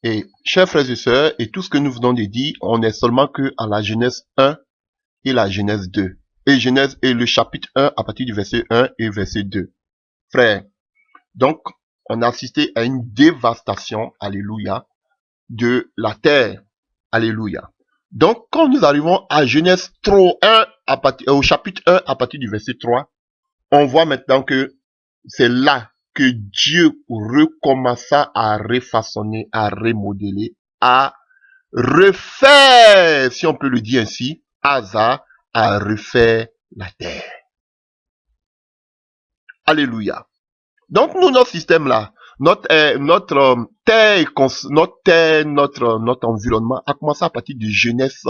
Et chers frères et sœurs, et tout ce que nous venons de dire, on est seulement que à la Genèse 1 et la Genèse 2. Et Genèse et le chapitre 1 à partir du verset 1 et verset 2. Frères, donc on a assisté à une dévastation, alléluia, de la terre. Alléluia. Donc, quand nous arrivons à Genèse 3, au chapitre 1 à partir du verset 3, on voit maintenant que c'est là que Dieu recommença à refaçonner, à remodeler, à refaire, si on peut le dire ainsi, hasard, à refaire la terre. Alléluia. Donc, nous, notre système là, notre terre, notre environnement a commencé à partir de Genèse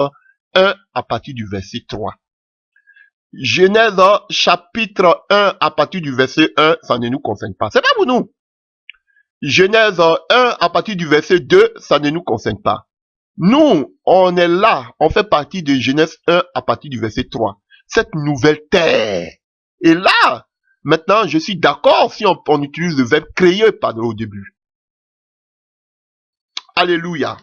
1 à partir du verset 3. Genèse chapitre 1 à partir du verset 1, ça ne nous concerne pas. C'est pas pour nous. Genèse 1 à partir du verset 2, ça ne nous concerne pas. Nous, on est là, on fait partie de Genèse 1 à partir du verset 3. Cette nouvelle terre. Et là, maintenant, je suis d'accord si on utilise le verbe créer au début. Alléluia.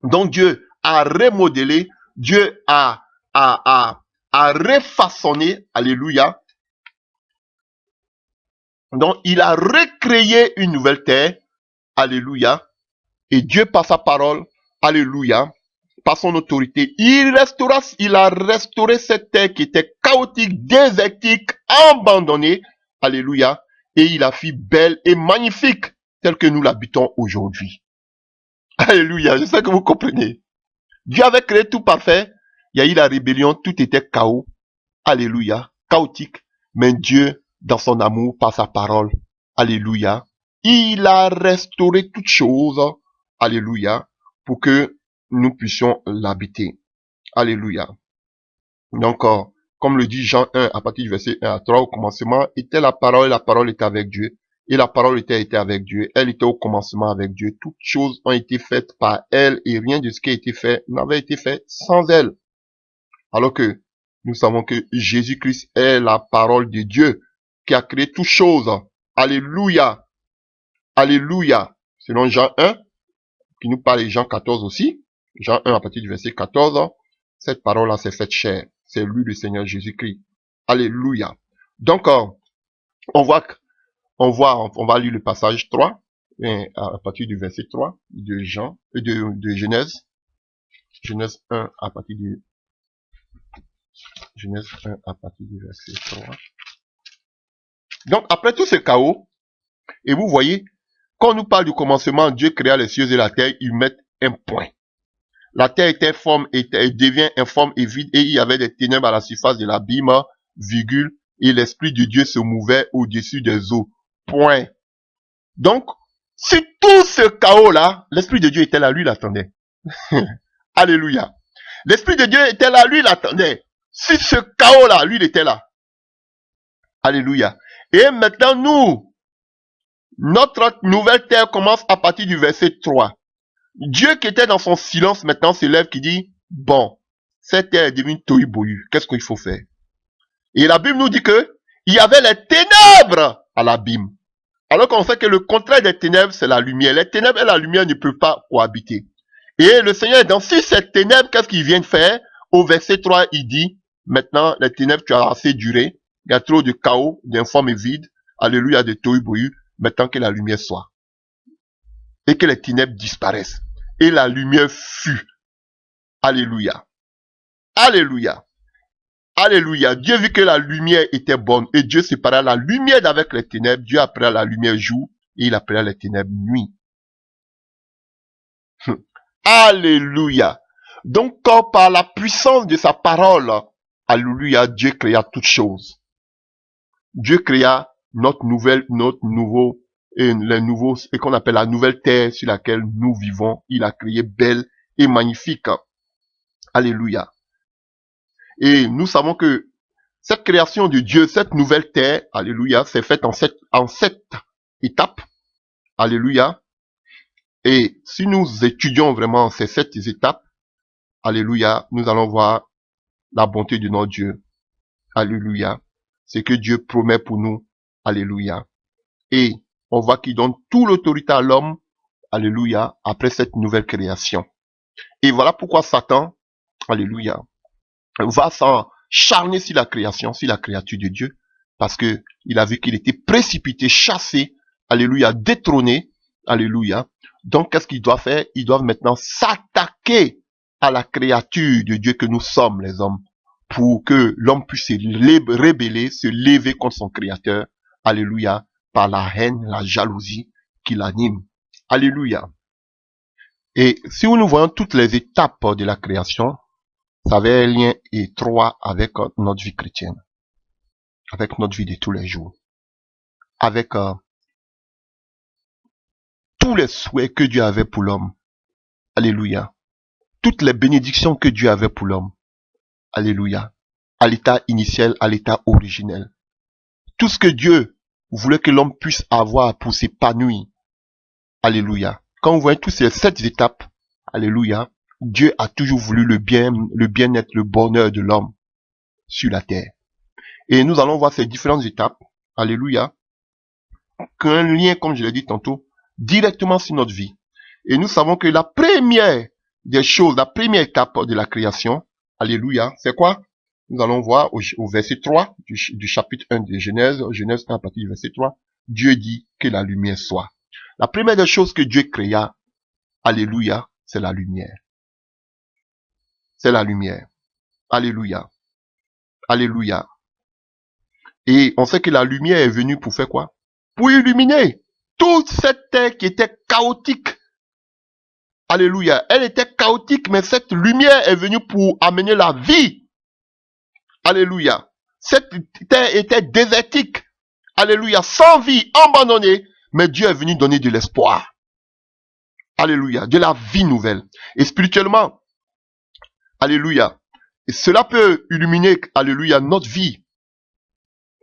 Donc Dieu a remodelé, Dieu a refaçonné, alléluia. Donc il a recréé une nouvelle terre, alléluia. Et Dieu par sa parole, alléluia, par son autorité, il a restauré cette terre qui était chaotique, désertique, abandonnée, alléluia. Et il a fait belle et magnifique, telle que nous l'habitons aujourd'hui. Alléluia, je sais que vous comprenez. Dieu avait créé tout parfait. Il y a eu la rébellion, tout était chaos. Alléluia, chaotique. Mais Dieu, dans son amour, par sa parole, alléluia, il a restauré toutes choses, alléluia, pour que nous puissions l'habiter. Alléluia. Donc, comme le dit Jean 1, à partir du verset 1 à 3, au commencement était la parole était avec Dieu. Et la parole était avec Dieu. Elle était au commencement avec Dieu. Toutes choses ont été faites par elle et rien de ce qui a été fait n'avait été fait sans elle. Alors que nous savons que Jésus-Christ est la parole de Dieu qui a créé toutes choses. Alléluia. Alléluia. Selon Jean 1, qui nous parle de Jean 14 aussi. Jean 1 à partir du verset 14. Cette parole-là s'est faite chair. C'est lui le Seigneur Jésus-Christ. Alléluia. Donc, on va lire le passage 3, à partir du verset 3 de de Genèse. Genèse 1 à partir du Genèse 1 à partir du verset 3. Donc, après tout ce chaos, et vous voyez, quand on nous parle du commencement, Dieu créa les cieux et la terre, ils mettent un point. La terre était informe, devient informe et vide, et il y avait des ténèbres à la surface de l'abîme, virgule, et l'Esprit de Dieu se mouvait au-dessus des eaux. Point. Donc, si tout ce chaos-là, l'Esprit de Dieu était là, lui l'attendait. Alléluia. L'Esprit de Dieu était là, lui l'attendait. Si ce chaos-là, lui il était là. Alléluia. Et maintenant, nous, notre nouvelle terre commence à partir du verset 3. Dieu qui était dans son silence maintenant se lève qui dit, bon, cette terre est devenue tohu-bohu. Qu'est-ce qu'il faut faire? Et la Bible nous dit que il y avait les ténèbres à l'abîme. Alors qu'on sait que le contraire des ténèbres, c'est la lumière. Les ténèbres et la lumière ne peuvent pas cohabiter. Et le Seigneur est dans ces ténèbres, qu'est-ce qu'il vient de faire? Au verset 3, il dit, maintenant, les ténèbres, tu as assez duré. Il y a trop de chaos, d'informe et vide. Alléluia, de tohu-bohu. Maintenant que la lumière soit. Et que les ténèbres disparaissent. Et la lumière fut. Alléluia. Alléluia. Alléluia. Dieu vit que la lumière était bonne. Et Dieu sépara la lumière d'avec les ténèbres. Dieu appela la lumière jour. Et il appela les ténèbres nuit. Alléluia. Donc, quand par la puissance de sa parole, alléluia, Dieu créa toutes choses. Dieu créa notre nouveau, et qu'on appelle la nouvelle terre sur laquelle nous vivons. Il a créé belle et magnifique. Alléluia. Et nous savons que cette création de Dieu, cette nouvelle terre, alléluia, c'est faite en sept étapes. Alléluia. Et si nous étudions vraiment ces 7 étapes, alléluia, nous allons voir la bonté de notre Dieu. Alléluia. C'est que Dieu promet pour nous. Alléluia. Et on voit qu'il donne toute l'autorité à l'homme, alléluia, après cette nouvelle création. Et voilà pourquoi Satan, alléluia, va s'acharner sur la création, sur la créature de Dieu, parce que il a vu qu'il était précipité, chassé, alléluia, détrôné, alléluia. Donc, qu'est-ce qu'il doit faire? Ils doivent maintenant s'attaquer à la créature de Dieu que nous sommes, les hommes, pour que l'homme puisse se rébeller, se lever contre son créateur, alléluia, par la haine, la jalousie qui l'anime. Alléluia. Et si nous voyons toutes les étapes de la création, ça avait un lien étroit avec notre vie chrétienne, avec notre vie de tous les jours, avec tous les souhaits que Dieu avait pour l'homme. Alléluia. Toutes les bénédictions que Dieu avait pour l'homme. Alléluia. À l'état initial, à l'état originel. Tout ce que Dieu voulait que l'homme puisse avoir pour s'épanouir. Alléluia. Quand vous voyez toutes ces 7 étapes, alléluia, Dieu a toujours voulu le bien-être, le bonheur de l'homme sur la terre. Et nous allons voir ces différentes étapes, alléluia, qui ont un lien, comme je l'ai dit tantôt, directement sur notre vie. Et nous savons que la première des choses, la première étape de la création, alléluia, c'est quoi? Nous allons voir au verset 3 du chapitre 1 de Genèse, Genèse 1 à partir du verset 3, Dieu dit que la lumière soit. La première des choses que Dieu créa, alléluia, c'est la lumière. C'est la lumière. Alléluia. Alléluia. Et on sait que la lumière est venue pour faire quoi? Pour illuminer toute cette terre qui était chaotique. Alléluia. Elle était chaotique, mais cette lumière est venue pour amener la vie. Alléluia. Cette terre était désertique. Alléluia. Sans vie, abandonnée. Mais Dieu est venu donner de l'espoir. Alléluia. De la vie nouvelle. Et spirituellement, alléluia. Et cela peut illuminer, alléluia, notre vie.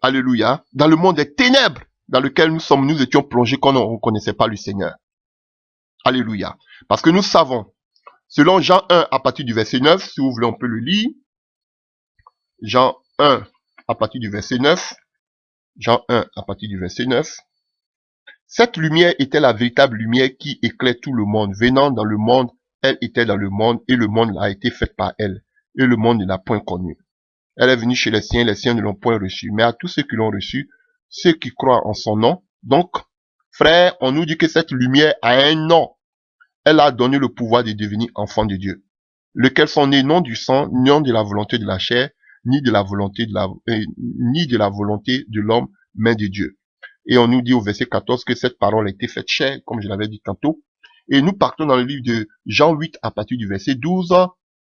Alléluia. Dans le monde des ténèbres dans lequel nous étions plongés quand on ne connaissait pas le Seigneur. Alléluia. Parce que nous savons, selon Jean 1 à partir du verset 9, si vous voulez on peut le lire. Jean 1 à partir du verset 9. Jean 1 à partir du verset 9. Cette lumière était la véritable lumière qui éclaire tout le monde. Venant dans le monde, elle était dans le monde et le monde a été fait par elle. Et le monde ne l'a point connue. Elle est venue chez les siens ne l'ont point reçue. Mais à tous ceux qui l'ont reçue, ceux qui croient en son nom. Donc, frère, on nous dit que cette lumière a un nom. Elle a donné le pouvoir de devenir enfant de Dieu. Lequel sont nés non du sang, non de la volonté de la chair, ni de la volonté de l'homme, mais de Dieu. Et on nous dit au verset 14 que cette parole a été faite chair, comme je l'avais dit tantôt. Et nous partons dans le livre de Jean 8 à partir du verset 12.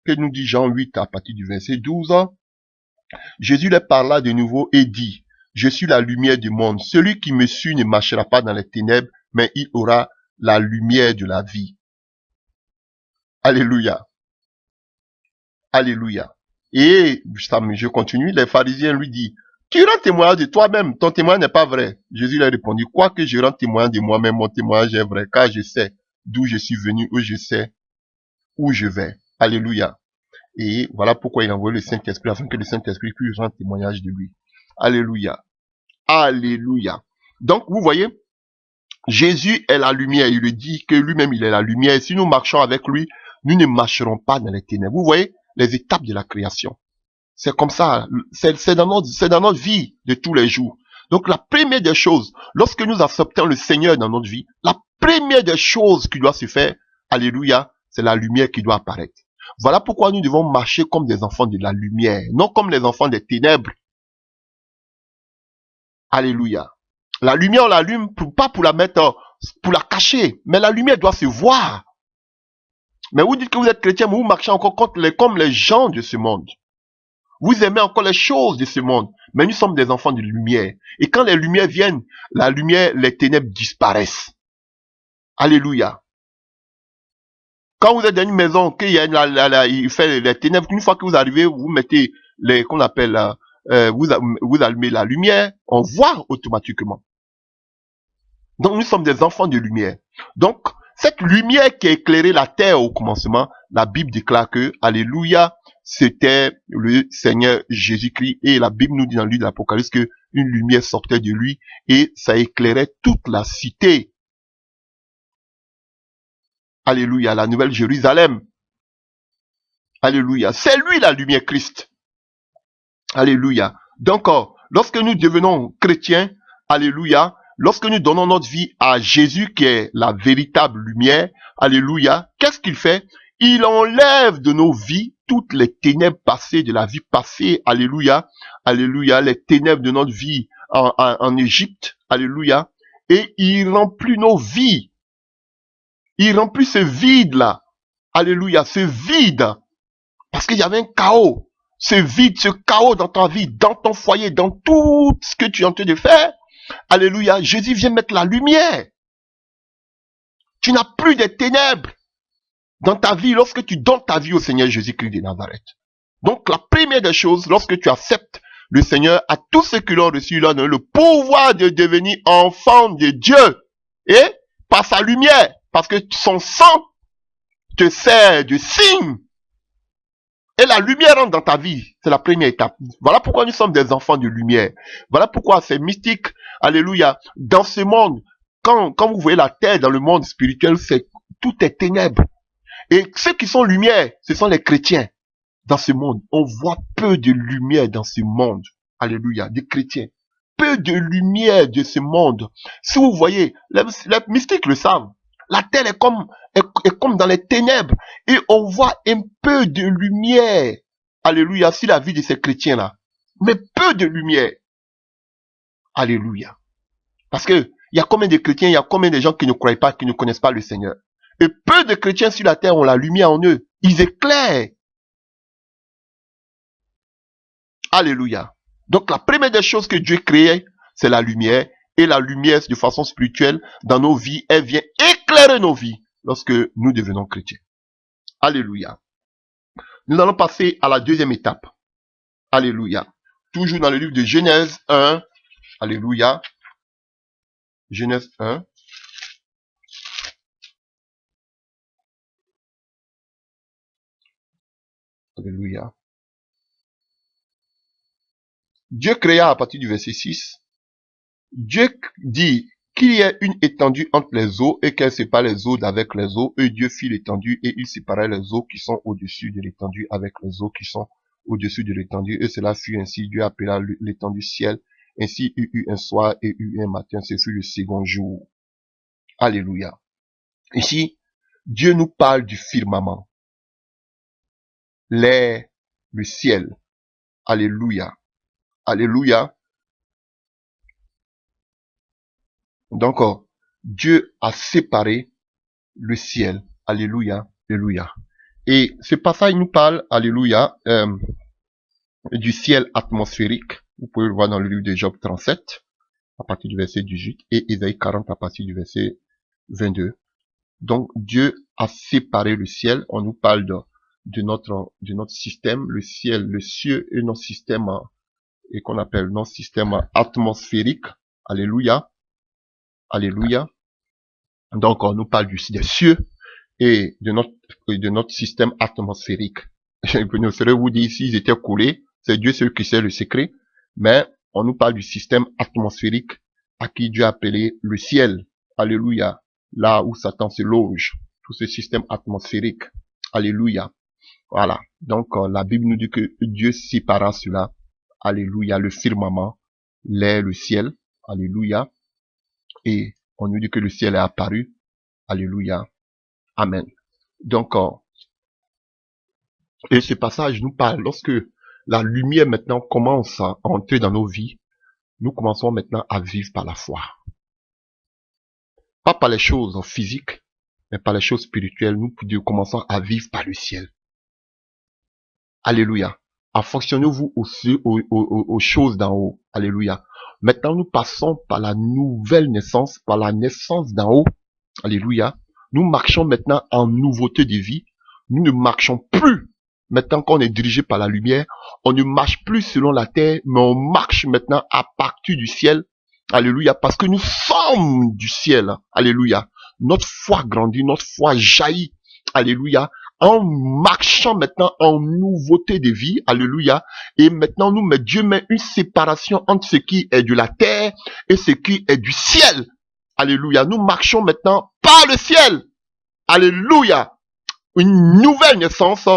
Que nous dit Jean 8 à partir du verset 12? Jésus leur parla de nouveau et dit, je suis la lumière du monde. Celui qui me suit ne marchera pas dans les ténèbres, mais il aura la lumière de la vie. Alléluia. Alléluia. Et, je continue, les pharisiens lui disent, tu rends témoignage de toi-même, ton témoignage n'est pas vrai. Jésus leur répondit, quoique je rende témoignage de moi-même, mon témoignage est vrai, car je sais d'où je suis venu, où je sais où je vais. Alléluia. Et voilà pourquoi il a envoyé le Saint-Esprit, afin que le Saint-Esprit puisse rendre témoignage de lui. Alléluia. Alléluia. Donc, vous voyez, Jésus est la lumière. Il lui dit que lui-même, il est la lumière. Et si nous marchons avec lui, nous ne marcherons pas dans les ténèbres. Vous voyez, les étapes de la création. C'est comme ça. C'est dans notre vie de tous les jours. Donc, la première des choses, lorsque nous acceptons le Seigneur dans notre vie, la première des choses qui doit se faire, alléluia, c'est la lumière qui doit apparaître. Voilà pourquoi nous devons marcher comme des enfants de la lumière, non comme les enfants des ténèbres. Alléluia. La lumière, on l'allume pas pour la mettre, pour la cacher, mais la lumière doit se voir. Mais vous dites que vous êtes chrétien, mais vous marchez encore comme les gens de ce monde. Vous aimez encore les choses de ce monde, mais nous sommes des enfants de lumière. Et quand les lumières viennent, la lumière, les ténèbres disparaissent. Alléluia. Quand vous êtes dans une maison, qu'il y a il fait les ténèbres, une fois que vous arrivez, vous mettez les, qu'on appelle, vous allumez la lumière, on voit automatiquement. Donc nous sommes des enfants de lumière. Donc, cette lumière qui a éclairé la terre au commencement, la Bible déclare que, alléluia, c'était le Seigneur Jésus-Christ. Et la Bible nous dit dans le livre de l'Apocalypse que une lumière sortait de lui et ça éclairait toute la cité. Alléluia, la nouvelle Jérusalem. Alléluia. C'est lui la lumière Christ. Alléluia. Donc, lorsque nous devenons chrétiens, alléluia, lorsque nous donnons notre vie à Jésus qui est la véritable lumière, alléluia, qu'est-ce qu'il fait? Il enlève de nos vies toutes les ténèbres passées, de la vie passée, alléluia, alléluia, les ténèbres de notre vie en Égypte, alléluia, et il remplit nos vies. Il remplit ce vide-là, alléluia, ce vide, parce qu'il y avait un chaos. Ce vide, ce chaos dans ta vie, dans ton foyer, dans tout ce que tu es en train de faire. Alléluia. Jésus vient mettre la lumière. Tu n'as plus de ténèbres dans ta vie lorsque tu donnes ta vie au Seigneur Jésus-Christ de Nazareth. Donc, la première des choses, lorsque tu acceptes le Seigneur, à tous ceux qui l'ont reçu, il a donné le pouvoir de devenir enfant de Dieu. Et par sa lumière, parce que son sang te sert de signe. Et la lumière rentre dans ta vie. C'est la première étape. Voilà pourquoi nous sommes des enfants de lumière. Voilà pourquoi c'est mystique. Alléluia. Dans ce monde, quand vous voyez la terre dans le monde spirituel, tout est ténèbres. Et ceux qui sont lumière, ce sont les chrétiens. Dans ce monde, on voit peu de lumière dans ce monde. Alléluia. Des chrétiens. Peu de lumière de ce monde. Si vous voyez, les mystiques le savent. La terre est comme dans les ténèbres. Et on voit un peu de lumière. Alléluia. Sur la vie de ces chrétiens-là. Mais peu de lumière. Alléluia. Parce que, il y a combien de chrétiens, il y a combien de gens qui ne croient pas, qui ne connaissent pas le Seigneur. Et peu de chrétiens sur la terre ont la lumière en eux. Ils éclairent. Alléluia. Donc, la première des choses que Dieu créait, c'est la lumière. Et la lumière, de façon spirituelle, dans nos vies, elle vient éclairer nos vies lorsque nous devenons chrétiens. Alléluia. Nous allons passer à la deuxième étape. Alléluia. Toujours dans le livre de Genèse 1. Alléluia. Genèse 1. Alléluia. Dieu créa à partir du verset 6. Dieu dit qu'il y ait une étendue entre les eaux et qu'elle sépare les eaux d'avec les eaux. Et Dieu fit l'étendue et il séparait les eaux qui sont au-dessus de l'étendue avec les eaux qui sont au-dessus de l'étendue. Et cela fut ainsi. Dieu appela l'étendue ciel. Ainsi il eut un soir et eut un matin. Ce fut le second jour. Alléluia. Ici, Dieu nous parle du firmament. L'air, le ciel. Alléluia. Alléluia. Donc, Dieu a séparé le ciel. Alléluia. Alléluia. Et ce passage nous parle, alléluia, du ciel atmosphérique. Vous pouvez le voir dans le livre de Job 37, à partir du verset 18, et Ésaïe 40, à partir du verset 22. Donc, Dieu a séparé le ciel. On nous parle de notre système, le ciel, le cieux et notre système, et qu'on appelle notre système atmosphérique. Alléluia. Alléluia. Donc, on nous parle des cieux et de notre système atmosphérique. Je ne saurais vous dire s'ils étaient coulés. C'est Dieu seul qui sait le secret. Mais on nous parle du système atmosphérique à qui Dieu a appelé le ciel. Alléluia. Là où Satan se loge. Tout ce système atmosphérique. Alléluia. Voilà. Donc, la Bible nous dit que Dieu sépara cela. Alléluia. Le firmament, l'air, le ciel. Alléluia. Et on nous dit que le ciel est apparu. Alléluia. Amen. Donc, et ce passage nous parle, lorsque la lumière maintenant commence à entrer dans nos vies, nous commençons maintenant à vivre par la foi. Pas par les choses physiques, mais par les choses spirituelles, nous commençons à vivre par le ciel. Alléluia. Affectionnez-vous aussi aux choses d'en haut. Alléluia. Maintenant, nous passons par la nouvelle naissance, par la naissance d'en haut. Alléluia. Nous marchons maintenant en nouveauté de vie. Nous ne marchons plus. Maintenant qu'on est dirigé par la lumière, on ne marche plus selon la terre, mais on marche maintenant à partir du ciel. Alléluia. Parce que nous sommes du ciel. Alléluia. Notre foi grandit, notre foi jaillit. Alléluia. En marchant maintenant en nouveauté de vie. Alléluia. Et maintenant, Dieu met une séparation entre ce qui est de la terre et ce qui est du ciel. Alléluia. Nous marchons maintenant par le ciel. Alléluia. Une nouvelle naissance,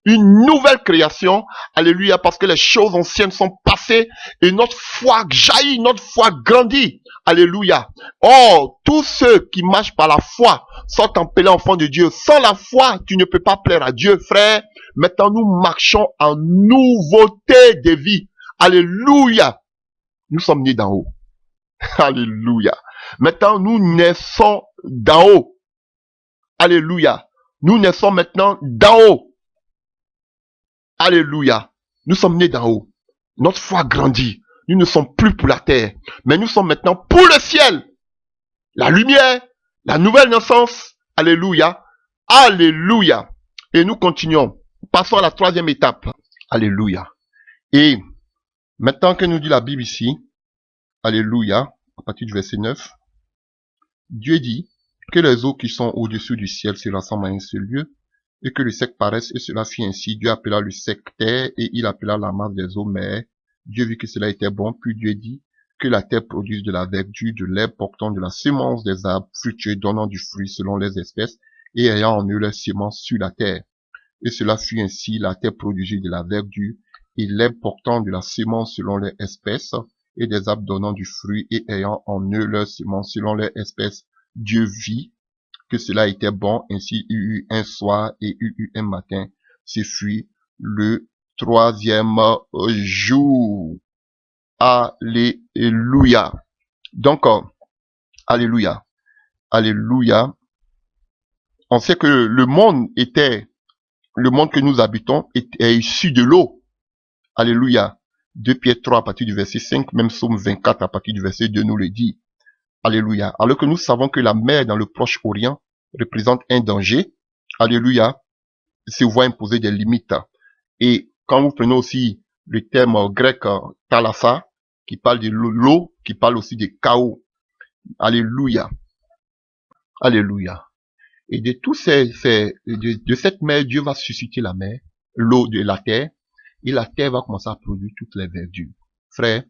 une nouvelle création. Alléluia, parce que les choses anciennes sont passées et notre foi jaillit, notre foi grandit. Alléluia. Oh, tous ceux qui marchent par la foi sont appelés enfants de Dieu. Sans la foi, tu ne peux pas plaire à Dieu, frère. Maintenant, nous marchons en nouveauté de vie. Alléluia. Nous sommes nés d'en haut. Alléluia. Maintenant, nous naissons d'en haut. Alléluia. Nous naissons maintenant d'en haut. Alléluia. Nous sommes nés d'en haut. Notre foi grandit. Nous ne sommes plus pour la terre, mais nous sommes maintenant pour le ciel. La lumière, la nouvelle naissance. Alléluia. Alléluia. Et nous continuons. Passons à la troisième étape. Alléluia. Et maintenant que nous dit la Bible ici, alléluia, à partir du verset 9, Dieu dit que les eaux qui sont au-dessus du ciel se rassemblent à un seul lieu, et que le sec paraisse, et cela fit ainsi. Dieu appela le sec terre, et il appela la masse des eaux mer. Dieu vit que cela était bon, puis Dieu dit que la terre produise de la verdure, de l'herbe portant de la semence des arbres fructueux, donnant du fruit selon les espèces, et ayant en eux leur semence sur la terre. Et cela fut ainsi, la terre produisit de la verdure, et l'herbe portant de la semence selon les espèces, et des arbres donnant du fruit, et ayant en eux leur semence selon les espèces. Dieu vit que cela était bon, ainsi il eut un soir et il eut un matin. Ce fut le troisième jour. Alléluia. Donc, alléluia. Alléluia. On sait que le monde que nous habitons est issu de l'eau. Alléluia. 2 Pierre 3 à partir du verset 5, même Psaume 24 à partir du verset 2 nous le dit. Alléluia. Alors que nous savons que la mer dans le Proche-Orient représente un danger. Alléluia. Se voit imposer des limites. Et quand vous prenez aussi le terme grec thalassa, qui parle de l'eau, qui parle aussi de chaos. Alléluia. Alléluia. Et de tous de cette mer, Dieu va susciter la mer, l'eau de la terre, et la terre va commencer à produire toutes les verdures. Frère,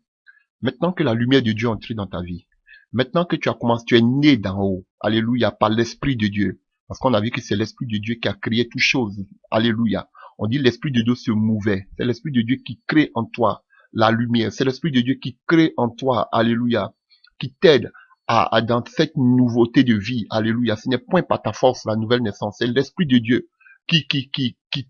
maintenant que la lumière de Dieu est entrée dans ta vie, maintenant que tu es né d'en haut, alléluia, par l'Esprit de Dieu, parce qu'on a vu que c'est l'Esprit de Dieu qui a créé toutes choses, alléluia. On dit l'Esprit de Dieu se mouvait, c'est l'Esprit de Dieu qui crée en toi la lumière, c'est l'Esprit de Dieu qui crée en toi, alléluia, qui t'aide dans cette nouveauté de vie, alléluia. Ce n'est point par ta force la nouvelle naissance, c'est l'Esprit de Dieu qui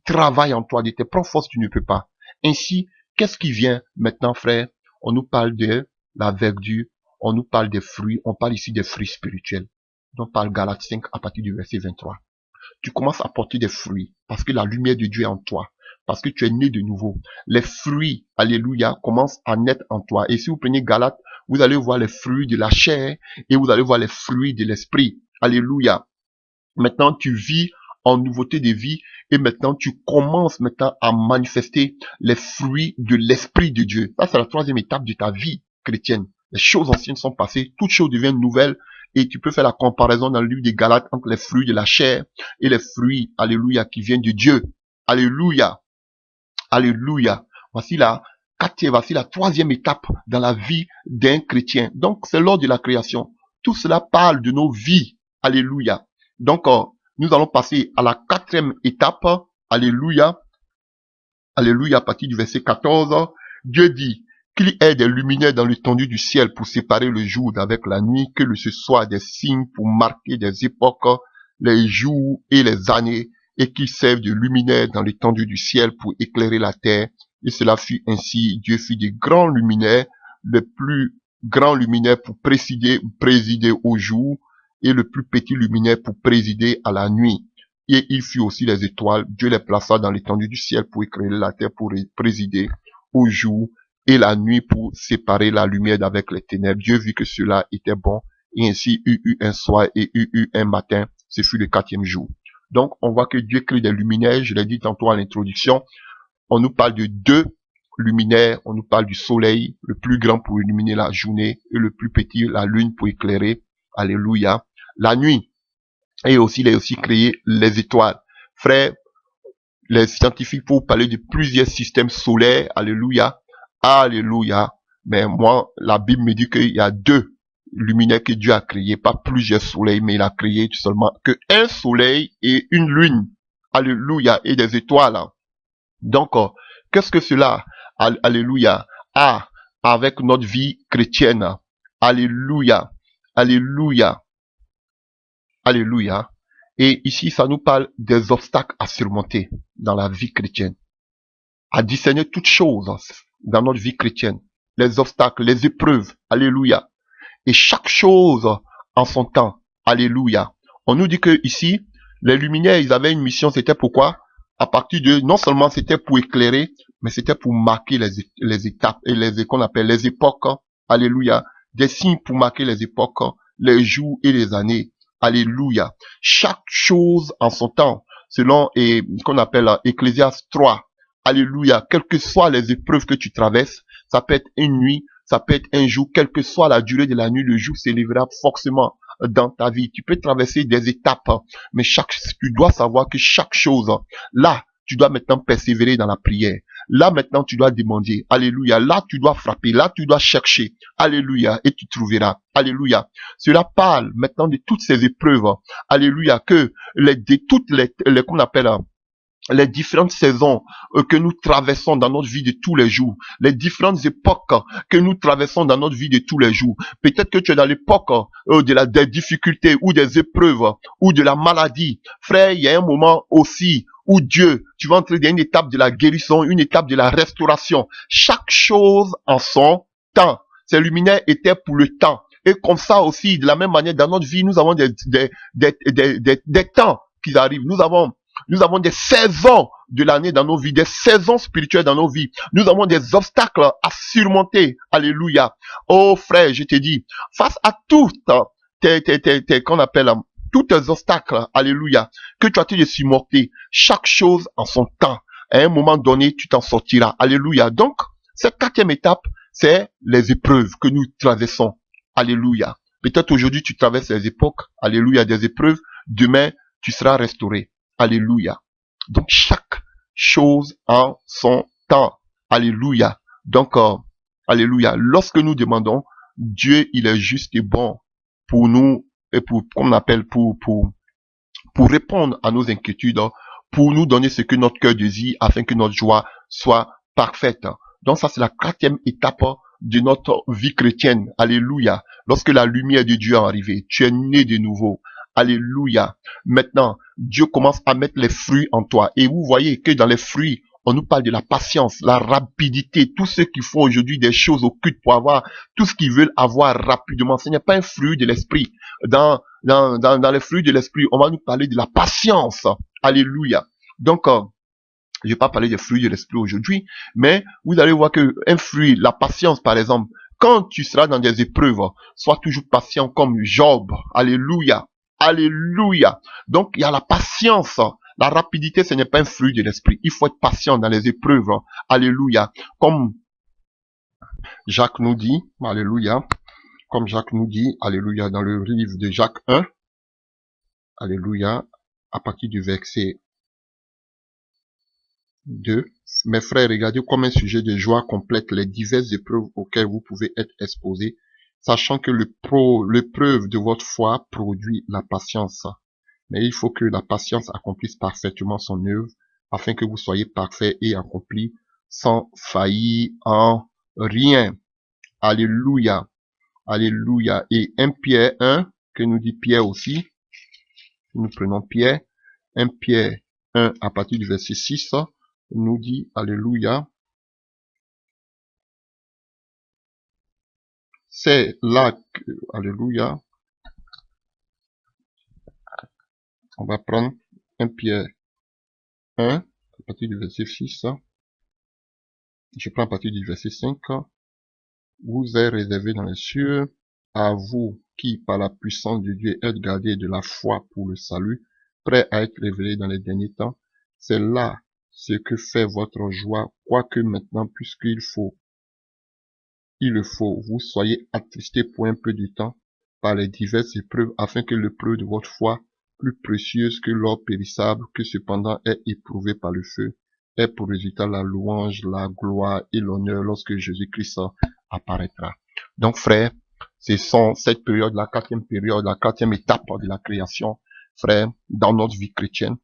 travaille en toi. De tes propres forces, tu ne peux pas. Ainsi, qu'est-ce qui vient maintenant, frère? On nous parle de la verdure, on nous parle des fruits, on parle ici des fruits spirituels. On parle Galates 5 à partir du verset 23. Tu commences à porter des fruits parce que la lumière de Dieu est en toi, parce que tu es né de nouveau. Les fruits, alléluia, commencent à naître en toi. Et si vous prenez Galates, vous allez voir les fruits de la chair et vous allez voir les fruits de l'esprit. Alléluia. Maintenant, tu vis en nouveauté de vie et maintenant tu commences maintenant à manifester les fruits de l'Esprit de Dieu. Ça, c'est la troisième étape de ta vie chrétienne. Les choses anciennes sont passées, toutes choses deviennent nouvelles et tu peux faire la comparaison dans le livre des Galates entre les fruits de la chair et les fruits, alléluia, qui viennent de Dieu. Alléluia. Alléluia. Voici la troisième étape dans la vie d'un chrétien. Donc, c'est lors de la création. Tout cela parle de nos vies. Alléluia. Donc, nous allons passer à la quatrième étape. Alléluia. Alléluia, à partir du verset 14. Dieu dit qu'il y ait des luminaires dans l'étendue du ciel pour séparer le jour d'avec la nuit, que ce soit des signes pour marquer des époques, les jours et les années, et qui servent de luminaires dans l'étendue du ciel pour éclairer la terre. Et cela fut ainsi. Dieu fit des grands luminaires, le plus grand luminaire pour présider au jour, et le plus petit luminaire pour présider à la nuit. Et il fit aussi les étoiles. Dieu les plaça dans l'étendue du ciel pour éclairer la terre, pour présider au jour, et la nuit pour séparer la lumière d'avec les ténèbres. Dieu vit que cela était bon, et ainsi il eut un soir et il eut un matin. Ce fut le quatrième jour. Donc, on voit que Dieu crée des luminaires. Je l'ai dit tantôt à l'introduction. On nous parle de deux luminaires. On nous parle du soleil, le plus grand pour illuminer la journée, et le plus petit, la lune, pour éclairer. Alléluia. La nuit. Et aussi, il a aussi créé les étoiles. Frère, les scientifiques pour parler de plusieurs systèmes solaires. Alléluia. Alléluia. Mais moi, la Bible me dit qu'il y a deux luminaires que Dieu a créés, pas plusieurs soleils, mais il a créé seulement que un soleil et une lune. Alléluia, et des étoiles. Donc, qu'est-ce que cela, alléluia, a avec notre vie chrétienne? Alléluia, alléluia, alléluia. Et ici, ça nous parle des obstacles à surmonter dans la vie chrétienne, à discerner toutes choses dans notre vie chrétienne, les obstacles, les épreuves, alléluia. Et chaque chose en son temps, alléluia. On nous dit que ici, les luminaires, ils avaient une mission, c'était pourquoi? À partir de, non seulement c'était pour éclairer, mais c'était pour marquer les étapes et qu'on appelle les époques, alléluia. Des signes pour marquer les époques, les jours et les années, alléluia. Chaque chose en son temps, selon qu'on appelle Ecclésiaste 3, alléluia. Quelles que soient les épreuves que tu traverses, ça peut être une nuit, ça peut être un jour, quelle que soit la durée de la nuit, le jour s'élèvera forcément dans ta vie. Tu peux traverser des étapes, mais tu dois savoir que chaque chose, là, tu dois maintenant persévérer dans la prière. Là, maintenant, tu dois demander. Alléluia. Là, tu dois frapper. Là, tu dois chercher. Alléluia. Et tu trouveras. Alléluia. Cela parle maintenant de toutes ces épreuves. Alléluia. Que toutes les qu'on appelle, les différentes saisons que nous traversons dans notre vie de tous les jours, les différentes époques que nous traversons dans notre vie de tous les jours. Peut-être que tu es dans l'époque des difficultés ou des épreuves ou de la maladie. Frère, il y a un moment aussi où Dieu, tu vas entrer dans une étape de la guérison, une étape de la restauration. Chaque chose en son temps. Ces luminaires étaient pour le temps. Et comme ça aussi, de la même manière, dans notre vie, nous avons des temps qui arrivent. Nous avons des saisons de l'année dans nos vies, des saisons spirituelles dans nos vies. Nous avons des obstacles à surmonter. Alléluia. Oh frère, je te dis, face à toutes qu'on appelle tous tes obstacles, alléluia, que tu as de surmonter, chaque chose en son temps. À un moment donné, tu t'en sortiras. Alléluia. Donc, cette quatrième étape, c'est les épreuves que nous traversons. Alléluia. Peut-être aujourd'hui, tu traverses les époques. Alléluia, des épreuves. Demain, tu seras restauré. Alléluia. Donc, chaque chose en son temps. Alléluia. Donc, alléluia. Lorsque nous demandons, Dieu, il est juste et bon pour nous, et pour, comme on appelle, pour répondre à nos inquiétudes, pour nous donner ce que notre cœur désire, afin que notre joie soit parfaite. Donc, ça, c'est la quatrième étape de notre vie chrétienne. Alléluia. Lorsque la lumière de Dieu est arrivée, tu es né de nouveau. Alléluia. Maintenant, Dieu commence à mettre les fruits en toi. Et vous voyez que dans les fruits, on nous parle de la patience, la rapidité. Tous ceux qui font aujourd'hui des choses occultes pour avoir tout ce qu'ils veulent avoir rapidement. Ce n'est pas un fruit de l'esprit. Dans les fruits de l'esprit, on va nous parler de la patience. Alléluia. Donc, je vais pas parler des fruits de l'esprit aujourd'hui, mais vous allez voir que un fruit, la patience par exemple, quand tu seras dans des épreuves, sois toujours patient comme Job. Alléluia. Alléluia. Donc, il y a la patience. La rapidité, ce n'est pas un fruit de l'esprit. Il faut être patient dans les épreuves. Alléluia. Comme Jacques nous dit, alléluia. Comme Jacques nous dit, alléluia, dans le livre de Jacques 1, alléluia, à partir du verset 2. Mes frères, regardez comme un sujet de joie complète les diverses épreuves auxquelles vous pouvez être exposés, sachant que l'épreuve de votre foi produit la patience. Mais il faut que la patience accomplisse parfaitement son œuvre, afin que vous soyez parfaits et accomplis sans faillir en rien. Alléluia. Alléluia. Et 1 Pierre 1, que nous dit Pierre aussi. Nous prenons Pierre. 1 Pierre 1 à partir du verset 6, nous dit, alléluia. C'est là que, alléluia. On va prendre 1 Pierre 1 à partir du verset 6. Je prends à partir du verset 5. Vous est réservé dans les cieux, à vous qui, par la puissance de Dieu, êtes gardés de la foi pour le salut, prêts à être révélés dans les derniers temps. C'est là ce que fait votre joie, quoique maintenant, puisqu'il le faut, vous soyez attristés pour un peu de temps par les diverses épreuves, afin que l'épreuve de votre foi, plus précieuse que l'or périssable, que cependant est éprouvée par le feu, ait pour résultat la louange, la gloire et l'honneur lorsque Jésus-Christ apparaîtra. Donc frère, Ce sont cette période, la quatrième période, la quatrième étape de la création, frère, dans notre vie chrétienne.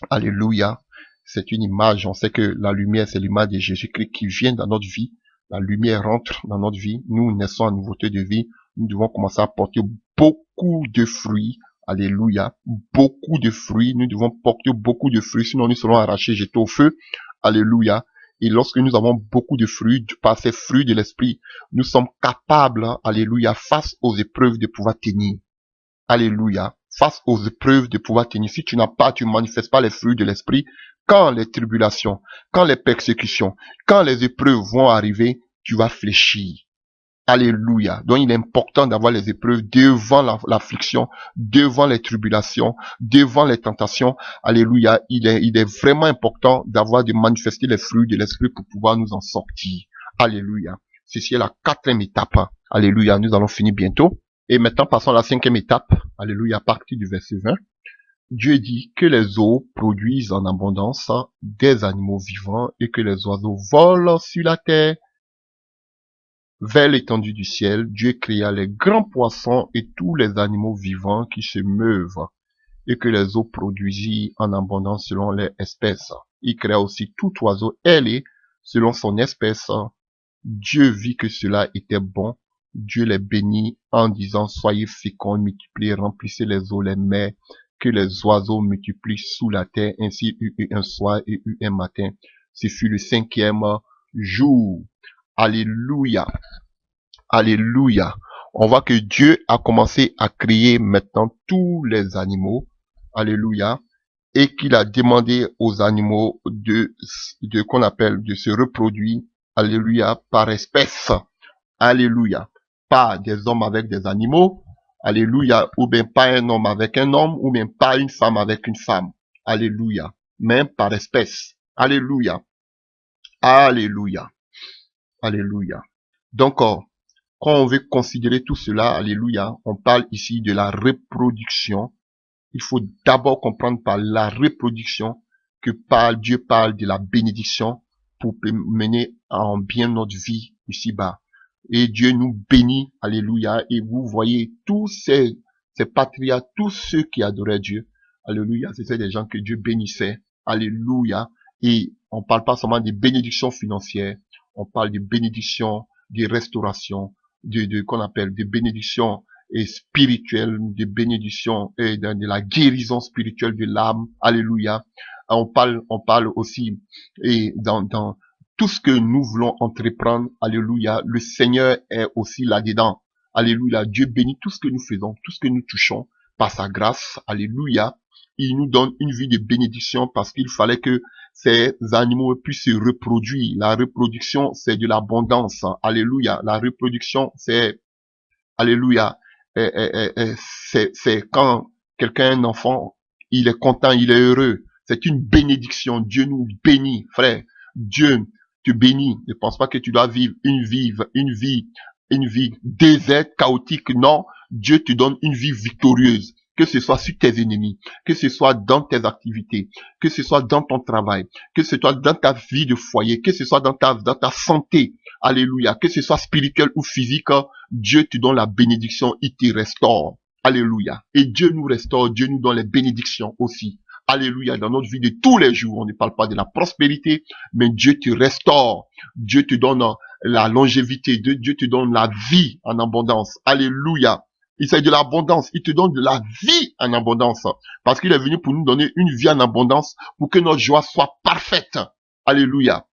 Alléluia. C'est une image. On sait que la lumière, c'est l'image de Jésus-Christ qui vient dans notre vie. La lumière rentre dans notre vie. Nous naissons en nouveauté de vie. Nous devons commencer à porter beaucoup de fruits. Alléluia. Beaucoup de fruits. Nous devons porter beaucoup de fruits. Sinon, nous serons arrachés, jetés au feu. Alléluia. Et lorsque nous avons beaucoup de fruits, par ces fruits de l'esprit, nous sommes capables, alléluia, face aux épreuves de pouvoir tenir. Alléluia. Face aux épreuves de pouvoir tenir. Si tu n'as pas, tu ne manifestes pas les fruits de l'esprit, quand les tribulations, quand les persécutions, quand les épreuves vont arriver, tu vas fléchir. Alléluia. Donc il est important d'avoir les épreuves devant l'affliction, devant les tribulations, devant les tentations. Alléluia. Il est vraiment important de manifester les fruits de l'esprit pour pouvoir nous en sortir. Alléluia. Ceci est la quatrième étape. Alléluia. Nous allons finir bientôt. Et maintenant, passons à la cinquième étape. Alléluia. À partir du verset 20. Dieu dit que les eaux produisent en abondance des animaux vivants et que les oiseaux volent sur la terre. Vers l'étendue du ciel, Dieu créa les grands poissons et tous les animaux vivants qui se meuvent, et que les eaux produisirent en abondance selon les espèces. Il créa aussi tout oiseau ailé selon son espèce. Dieu vit que cela était bon. Dieu les bénit en disant, soyez féconds, multipliez, remplissez les eaux, les mers, que les oiseaux multiplient sous la terre. Ainsi il eut un soir et eut un matin. Ce fut le cinquième jour. Alléluia. Alléluia. On voit que Dieu a commencé à créer maintenant tous les animaux. Alléluia. Et qu'il a demandé aux animaux qu'on appelle de se reproduire. Alléluia. Par espèce. Alléluia. Pas des hommes avec des animaux. Alléluia. Ou bien pas un homme avec un homme. Ou bien pas une femme avec une femme. Alléluia. Même par espèce. Alléluia. Alléluia. Alléluia. Donc, quand on veut considérer tout cela, alléluia, on parle ici de la reproduction. Il faut d'abord comprendre par la reproduction que Dieu parle de la bénédiction pour mener en bien notre vie ici-bas. Et Dieu nous bénit, alléluia. Et vous voyez tous ces patriarches, tous ceux qui adoraient Dieu, alléluia, c'était des gens que Dieu bénissait, alléluia. Et on parle pas seulement des bénédictions financières, on parle de bénédictions, de restauration, qu'on appelle des bénédictions spirituelles, des bénédictions et de la guérison spirituelle de l'âme. Alléluia. On parle aussi et dans tout ce que nous voulons entreprendre. Alléluia. Le Seigneur est aussi là-dedans. Alléluia. Dieu bénit tout ce que nous faisons, tout ce que nous touchons par sa grâce. Alléluia. Il nous donne une vie de bénédiction parce qu'il fallait que ces animaux puissent se reproduire. La reproduction, c'est de l'abondance. Alléluia. La reproduction, c'est, alléluia, c'est quand quelqu'un, un enfant, il est content, il est heureux. C'est une bénédiction. Dieu nous bénit, frère. Dieu te bénit. Ne pense pas que tu dois vivre une vie déserte, chaotique. Non. Dieu te donne une vie victorieuse. Que ce soit sur tes ennemis, que ce soit dans tes activités, que ce soit dans ton travail, que ce soit dans ta vie de foyer, que ce soit dans ta santé, alléluia, que ce soit spirituel ou physique, Dieu te donne la bénédiction, il te restaure, alléluia. Et Dieu nous restaure, Dieu nous donne les bénédictions aussi, alléluia, dans notre vie de tous les jours. On ne parle pas de la prospérité, mais Dieu te restaure, Dieu te donne la longévité, Dieu te donne la vie en abondance, alléluia. Il s'agit de l'abondance. Il te donne de la vie en abondance. Parce qu'il est venu pour nous donner une vie en abondance pour que notre joie soit parfaite. Alléluia.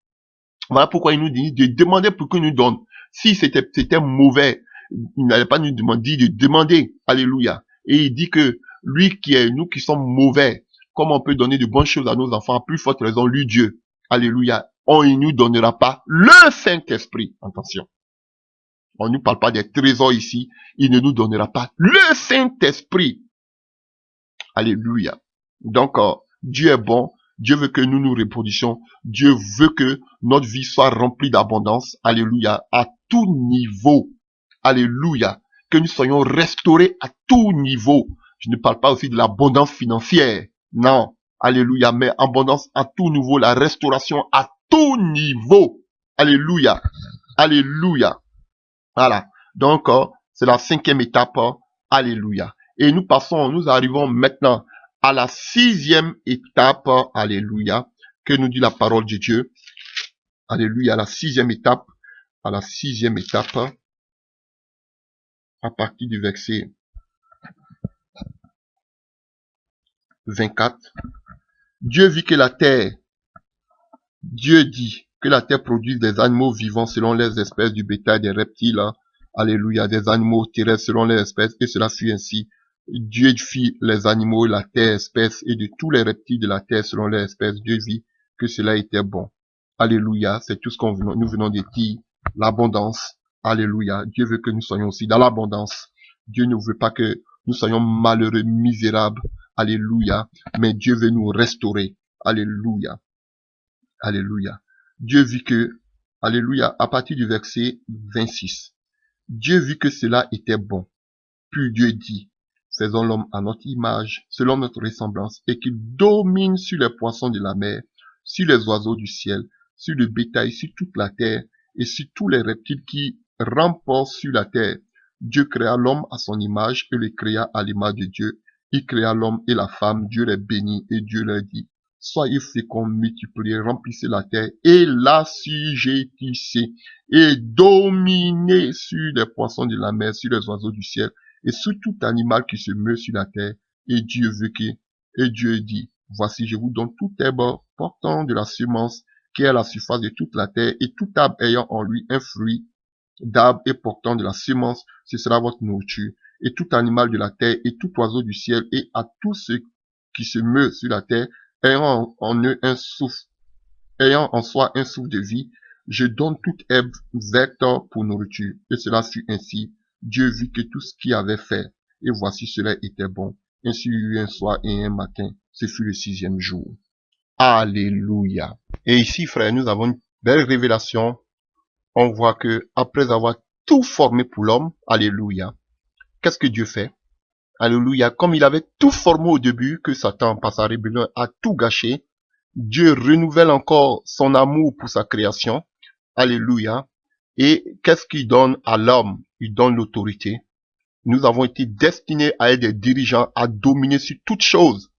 Voilà pourquoi il nous dit de demander pour qu'il nous donne. Si c'était mauvais, il n'allait pas nous demander de demander. Alléluia. Et il dit que lui nous qui sommes mauvais, comment on peut donner de bonnes choses à nos enfants, à plus forte raison, lui Dieu. Alléluia. Il nous donnera pas le Saint-Esprit. Attention. On ne nous parle pas des trésors ici. Il ne nous donnera pas le Saint-Esprit. Alléluia. Donc, Dieu est bon. Dieu veut que nous nous reproduisions. Dieu veut que notre vie soit remplie d'abondance. Alléluia. À tout niveau. Alléluia. Que nous soyons restaurés à tout niveau. Je ne parle pas aussi de l'abondance financière. Non. Alléluia. Mais abondance à tout niveau. La restauration à tout niveau. Alléluia. Alléluia. Voilà. Donc, C'est la 5e étape. Alléluia. Et nous arrivons maintenant à la 6e étape. Alléluia. Que nous dit la parole de Dieu. Alléluia. La 6e étape. À la 6e étape. À partir du verset 24. Dieu dit que la terre produise des animaux vivants selon les espèces du bétail, des reptiles, alléluia, des animaux terrestres selon les espèces, et cela fut ainsi. Dieu fit les animaux, la terre, espèces, et de tous les reptiles de la terre selon les espèces. Dieu vit que cela était bon. Alléluia, c'est tout ce nous venons de dire, l'abondance. Alléluia, Dieu veut que nous soyons aussi dans l'abondance. Dieu ne veut pas que nous soyons malheureux, misérables. Alléluia, mais Dieu veut nous restaurer. Alléluia. Alléluia. Dieu vit que, alléluia, à partir du verset 26. Dieu vit que cela était bon. Puis Dieu dit, faisons l'homme à notre image, selon notre ressemblance, et qu'il domine sur les poissons de la mer, sur les oiseaux du ciel, sur le bétail, sur toute la terre, et sur tous les reptiles qui rampent sur la terre. Dieu créa l'homme à son image et le créa à l'image de Dieu. Il créa l'homme et la femme, Dieu les bénit et Dieu leur dit, soyez féconds, multipliez, remplissez la terre et l'assujettissez et dominez sur les poissons de la mer, sur les oiseaux du ciel et sur tout animal qui se meut sur la terre. Et Dieu dit, voici je vous donne tout herbe portant de la semence qui est à la surface de toute la terre et tout arbre ayant en lui un fruit d'arbre et portant de la semence, ce sera votre nourriture. Et tout animal de la terre et tout oiseau du ciel et à tous ceux qui se meut sur la terre ayant en soi un souffle de vie, je donne toute herbe verte pour nourriture. Et cela fut ainsi. Dieu vit que tout ce qu'il avait fait, et voici cela était bon. Ainsi il y eut un soir et un matin. Ce fut le 6e jour. Alléluia. Et ici, frère, nous avons une belle révélation. On voit que après avoir tout formé pour l'homme, alléluia, qu'est-ce que Dieu fait? Alléluia. Comme il avait tout formé au début, que Satan, par sa rébellion, a tout gâché, Dieu renouvelle encore son amour pour sa création. Alléluia. Et qu'est-ce qu'il donne à l'homme? Il donne l'autorité. Nous avons été destinés à être des dirigeants, à dominer sur toutes choses.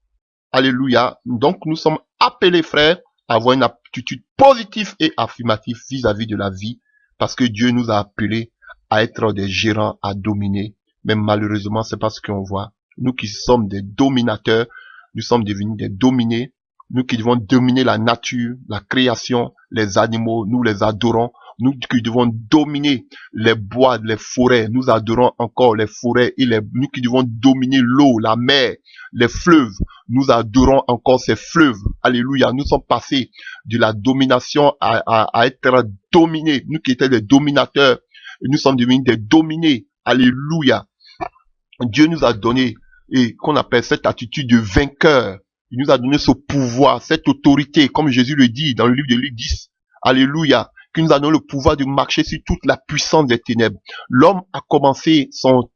Alléluia. Donc nous sommes appelés, frères, à avoir une attitude positive et affirmative vis-à-vis de la vie, parce que Dieu nous a appelés à être des gérants, à dominer. Mais malheureusement, c'est pas ce qu'on voit. Nous qui sommes des dominateurs, nous sommes devenus des dominés. Nous qui devons dominer la nature, la création, les animaux, nous les adorons. Nous qui devons dominer les bois, les forêts, nous adorons encore les forêts et nous qui devons dominer l'eau, la mer, les fleuves, nous adorons encore ces fleuves. Alléluia. Nous sommes passés de la domination à être dominés. Nous qui étions des dominateurs, nous sommes devenus des dominés. Alléluia. Dieu nous a donné, et qu'on appelle cette attitude de vainqueur. Il nous a donné ce pouvoir, cette autorité, comme Jésus le dit dans le livre de Luc 10. Alléluia. Qui nous a donné le pouvoir de marcher sur toute la puissance des ténèbres. L'homme a commencé son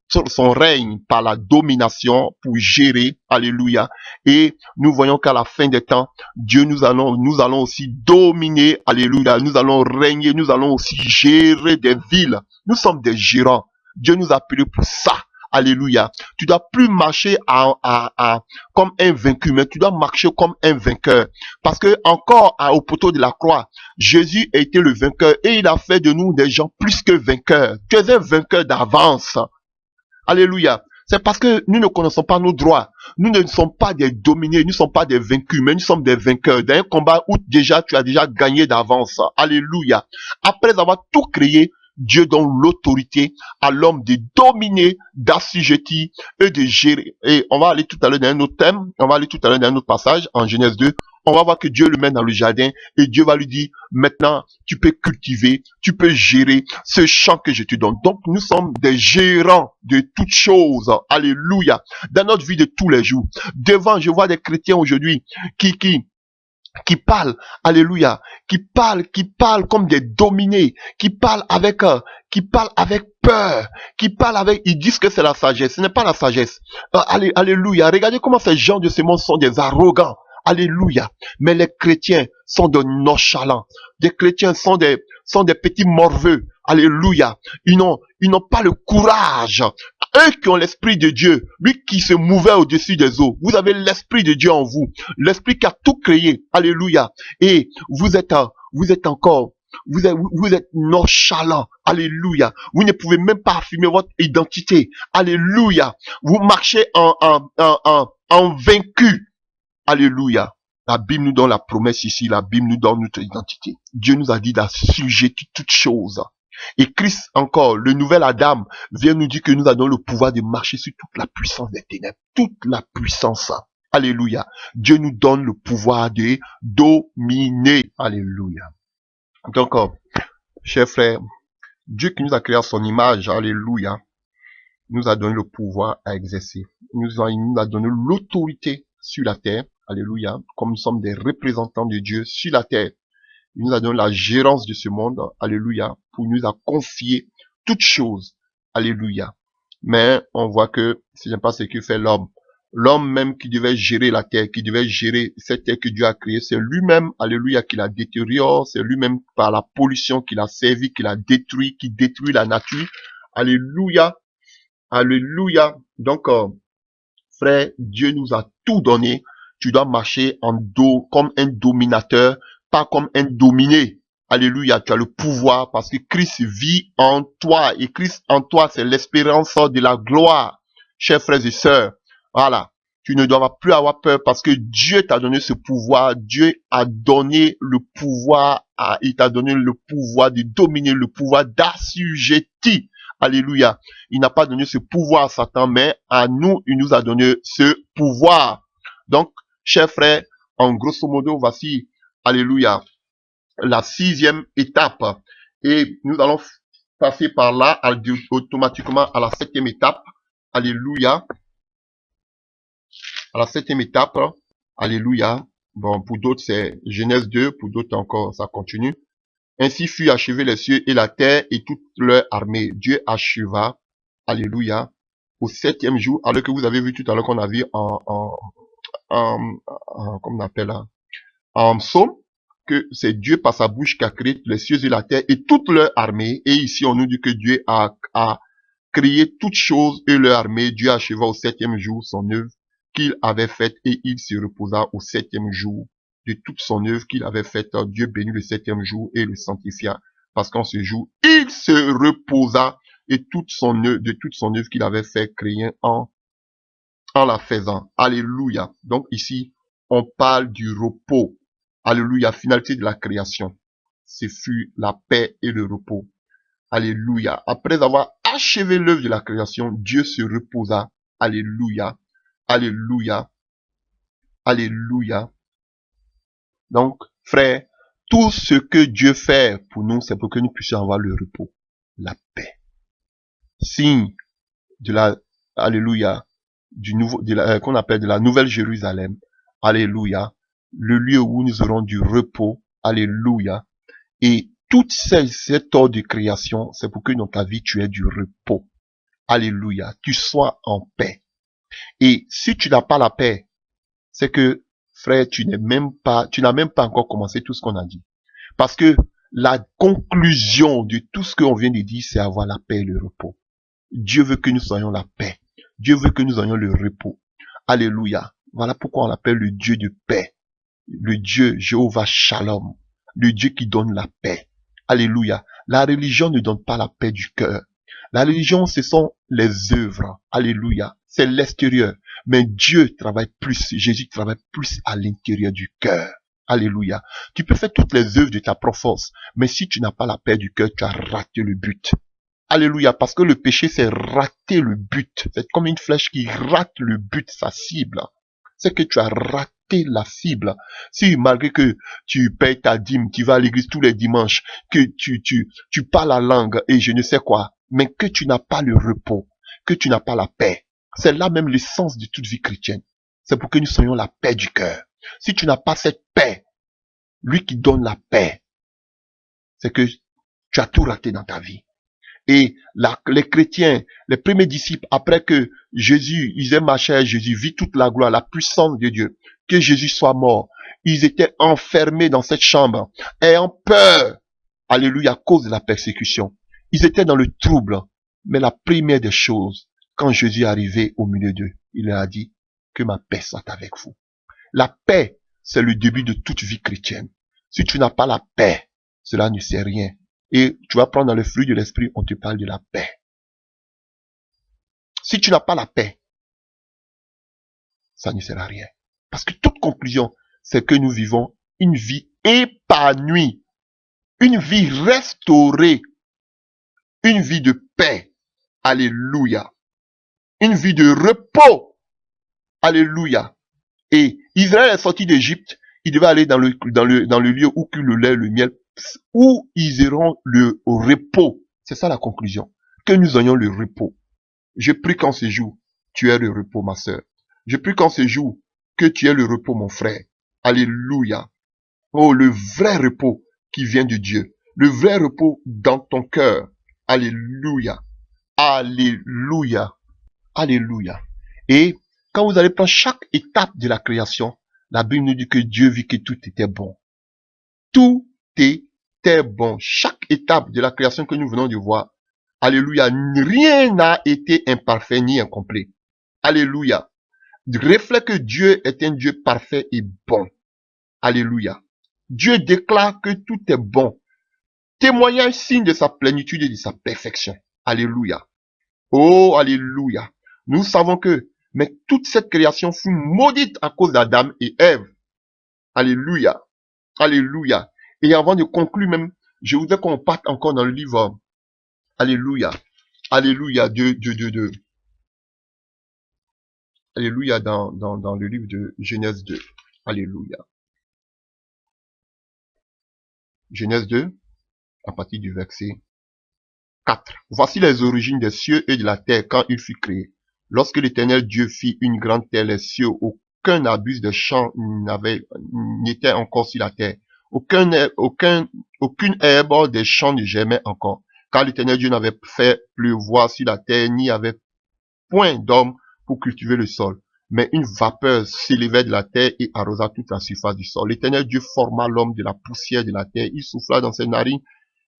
règne par la domination pour gérer. Alléluia. Et nous voyons qu'à la fin des temps, nous allons aussi dominer. Alléluia. Nous allons régner. Nous allons aussi gérer des villes. Nous sommes des gérants. Dieu nous a appelés pour ça. Alléluia. Tu dois plus marcher comme un vaincu, mais tu dois marcher comme un vainqueur. Parce que encore au poteau de la croix, Jésus a été le vainqueur et il a fait de nous des gens plus que vainqueurs. Tu es un vainqueur d'avance. Alléluia. C'est parce que nous ne connaissons pas nos droits. Nous ne sommes pas des dominés, nous ne sommes pas des vaincus, mais nous sommes des vainqueurs. Dans un combat où déjà tu as déjà gagné d'avance. Alléluia. Après avoir tout créé, Dieu donne l'autorité à l'homme de dominer, d'assujettir et de gérer. Et on va aller tout à l'heure dans un autre thème, on va aller tout à l'heure dans un autre passage, en Genèse 2. On va voir que Dieu le met dans le jardin et Dieu va lui dire, maintenant, tu peux cultiver, tu peux gérer ce champ que je te donne. Donc, nous sommes des gérants de toutes choses. Alléluia. Dans notre vie de tous les jours. Devant, je vois des chrétiens aujourd'hui qui parlent, alléluia, qui parlent comme des dominés, qui parlent avec peur, ils disent que c'est la sagesse, ce n'est pas la sagesse. Alléluia, regardez comment ces gens de ce monde sont des arrogants. Alléluia. Mais les chrétiens sont de nonchalants. Les chrétiens sont des petits morveux. Alléluia. Ils n'ont pas le courage. Eux qui ont l'Esprit de Dieu, lui qui se mouvait au-dessus des eaux, vous avez l'Esprit de Dieu en vous, l'Esprit qui a tout créé. Alléluia. Et vous êtes encore, vous êtes nonchalant. Alléluia. Vous ne pouvez même pas affirmer votre identité. Alléluia. Vous marchez en vaincu. Alléluia. La Bible nous donne la promesse ici, la Bible nous donne notre identité. Dieu nous a dit d'assujettir toutes choses. Et Christ encore, le nouvel Adam, vient nous dire que nous avons le pouvoir de marcher sur toute la puissance des ténèbres. Toute la puissance. Alléluia. Dieu nous donne le pouvoir de dominer. Alléluia. Donc, chers frères, Dieu qui nous a créé à son image, alléluia, nous a donné le pouvoir à exercer. Il nous a donné l'autorité sur la terre. Alléluia. Comme nous sommes des représentants de Dieu sur la terre. Il nous a donné la gérance de ce monde. Alléluia. Pour nous a confié toutes choses. Alléluia. Mais on voit que ce n'est pas ce que fait l'homme. L'homme même qui devait gérer la terre, qui devait gérer cette terre que Dieu a créée, c'est lui-même, alléluia, qui la détériore. C'est lui-même par la pollution qu'il a servi, qu'il a détruit, qui détruit la nature. Alléluia. Alléluia. Donc, frère, Dieu nous a tout donné. Tu dois marcher comme un dominateur, pas comme un dominé. Alléluia, tu as le pouvoir parce que Christ vit en toi. Et Christ en toi, c'est l'espérance de la gloire. Chers frères et sœurs, voilà. Tu ne dois plus avoir peur parce que Dieu t'a donné ce pouvoir. Dieu a donné le pouvoir, il t'a donné le pouvoir de dominer, le pouvoir d'assujettir. Alléluia. Il n'a pas donné ce pouvoir à Satan, mais à nous, il nous a donné ce pouvoir. Donc, chers frères, en grosso modo, voici, alléluia, la 6e étape. Et nous allons passer par là, automatiquement à la 7e étape. Alléluia. À la 7e étape. Alléluia. Bon, pour d'autres, c'est Genèse 2. Pour d'autres encore, ça continue. Ainsi fut achevé les cieux et la terre et toute leur armée. Dieu acheva. Alléluia. Au 7e jour, alors que vous avez vu tout à l'heure qu'on a vu comment on appelle là, en psaume, que c'est Dieu par sa bouche qui a créé les cieux et la terre et toute leur armée. Et ici, on nous dit que Dieu a créé toutes choses et leur armée. Dieu acheva au 7e jour son œuvre qu'il avait faite et il se reposa au 7e jour de toute son œuvre qu'il avait faite. Dieu bénit le 7e jour et le sanctifia parce qu'en ce jour, il se reposa et de toute son œuvre qu'il avait fait créer en la faisant. Alléluia. Donc ici, on parle du repos. Alléluia. Finalité de la création. Ce fut la paix et le repos. Alléluia. Après avoir achevé l'œuvre de la création, Dieu se reposa. Alléluia. Alléluia. Alléluia. Donc, frère, tout ce que Dieu fait pour nous, c'est pour que nous puissions avoir le repos, la paix. Signe de la, alléluia, qu'on appelle de la Nouvelle Jérusalem. Alléluia. Le lieu où nous aurons du repos. Alléluia. Et toute cette ordre de création, c'est pour que dans ta vie, tu aies du repos. Alléluia. Tu sois en paix. Et si tu n'as pas la paix, c'est que, frère, tu n'as même pas encore commencé tout ce qu'on a dit. Parce que la conclusion de tout ce qu'on vient de dire, c'est avoir la paix et le repos. Dieu veut que nous soyons la paix. Dieu veut que nous ayons le repos. Alléluia. Voilà pourquoi on l'appelle le Dieu de paix. Le Dieu Jéhovah Shalom. Le Dieu qui donne la paix. Alléluia. La religion ne donne pas la paix du cœur. La religion, ce sont les œuvres. Alléluia. C'est l'extérieur. Mais Dieu travaille plus. Jésus travaille plus à l'intérieur du cœur. Alléluia. Tu peux faire toutes les œuvres de ta propre force. Mais si tu n'as pas la paix du cœur, tu as raté le but. Alléluia, parce que le péché, c'est rater le but. C'est comme une flèche qui rate le but, sa cible. C'est que tu as raté la cible. Si malgré que tu payes ta dîme, tu vas à l'église tous les dimanches, que tu parles la langue et je ne sais quoi, mais que tu n'as pas le repos, que tu n'as pas la paix. C'est là même l'essence de toute vie chrétienne. C'est pour que nous soyons la paix du cœur. Si tu n'as pas cette paix, lui qui donne la paix, c'est que tu as tout raté dans ta vie. Et les chrétiens, les premiers disciples, après que Jésus, ils aient marché à Jésus, vit toute la gloire, la puissance de Dieu, que Jésus soit mort, ils étaient enfermés dans cette chambre, ayant peur, alléluia, à cause de la persécution. Ils étaient dans le trouble. Mais la première des choses, quand Jésus est arrivé au milieu d'eux, il leur a dit que ma paix soit avec vous. La paix, c'est le début de toute vie chrétienne. Si tu n'as pas la paix, cela ne sert rien. Et tu vas prendre dans le fruit de l'esprit, on te parle de la paix. Si tu n'as pas la paix, ça ne sert à rien. Parce que toute conclusion, c'est que nous vivons une vie épanouie, une vie restaurée, une vie de paix. Alléluia. Une vie de repos. Alléluia. Et Israël est sorti d'Égypte, il devait aller dans le lieu où coule le lait, le miel, où ils auront le repos. C'est ça la conclusion. Que nous ayons le repos. Je prie qu'en ce jour, tu aies le repos, ma sœur. Je prie qu'en ce jour, que tu aies le repos, mon frère. Alléluia. Oh, le vrai repos qui vient de Dieu. Le vrai repos dans ton cœur. Alléluia. Alléluia. Alléluia. Et quand vous allez prendre chaque étape de la création, la Bible nous dit que Dieu vit que tout était bon. Tout était bon. Chaque étape de la création que nous venons de voir, alléluia, rien n'a été imparfait ni incomplet. Alléluia. Reflet que Dieu est un Dieu parfait et bon. Alléluia. Dieu déclare que tout est bon. Témoignage signe de sa plénitude et de sa perfection. Alléluia. Oh, alléluia. Nous savons que, mais toute cette création fut maudite à cause d'Adam et Ève. Alléluia. Alléluia. Et avant de conclure même, je voudrais qu'on parte encore dans le livre. Alléluia. Alléluia. Alléluia dans le livre de Genèse 2. Alléluia. Genèse 2, à partir du verset 4. Voici les origines des cieux et de la terre quand il fut créé. Lorsque l'Éternel Dieu fit une grande terre, les cieux, aucun abus de champ n'était encore sur la terre. Aucune herbe des champs ne germait encore. Car l'Éternel Dieu n'avait fait pleuvoir sur la terre, n'y avait point d'homme pour cultiver le sol. Mais une vapeur s'élevait de la terre et arrosa toute la surface du sol. L'Éternel Dieu forma l'homme de la poussière de la terre. Il souffla dans ses narines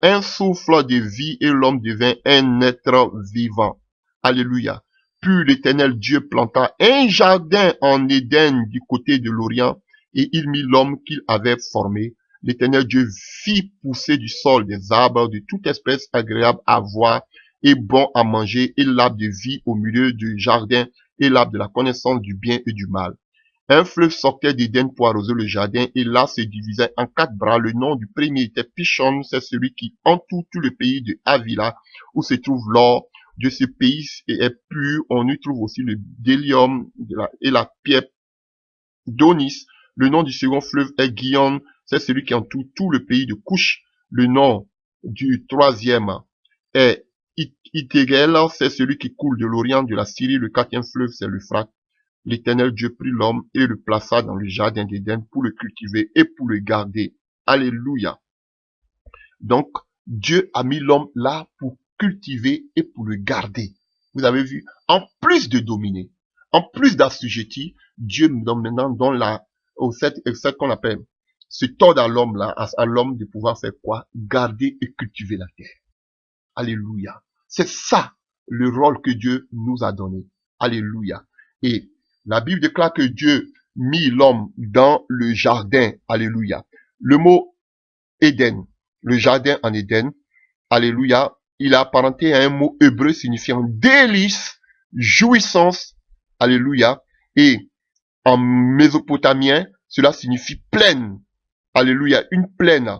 un souffle de vie et l'homme devint un être vivant. Alléluia. Puis l'Éternel Dieu planta un jardin en Éden du côté de l'Orient et il mit l'homme qu'il avait formé. L'Éternel Dieu fit pousser du sol des arbres de toute espèce agréable à voir et bon à manger et l'arbre de vie au milieu du jardin et l'arbre de la connaissance du bien et du mal. Un fleuve sortait d'Éden pour arroser le jardin et là se divisait en 4 bras. Le nom du premier était Pishon, c'est celui qui entoure tout le pays de Havila où se trouve l'or de ce pays est pur. On y trouve aussi le délium et la pierre d'Onis. Le nom du second fleuve est Gihon, c'est celui qui entoure tout le pays de Couche. Le nom du troisième est Itegel, c'est celui qui coule de l'Orient de la Syrie. Le quatrième fleuve, c'est l'Euphrate. L'Éternel Dieu prit l'homme et le plaça dans le jardin d'Éden pour le cultiver et pour le garder. Alléluia. Donc, Dieu a mis l'homme là pour cultiver et pour le garder. Vous avez vu, en plus de dominer, en plus d'assujettir, Dieu maintenant donne ce qu'on appelle, ce tord à l'homme là, à l'homme de pouvoir faire quoi? Garder et cultiver la terre. Alléluia. C'est ça le rôle que Dieu nous a donné. Alléluia. Et la Bible déclare que Dieu mit l'homme dans le jardin. Alléluia. Le mot Éden, le jardin en Éden, alléluia, il est apparenté à un mot hébreu signifiant délice, jouissance, alléluia. Et en mésopotamien, cela signifie plaine. Alléluia, une plaine.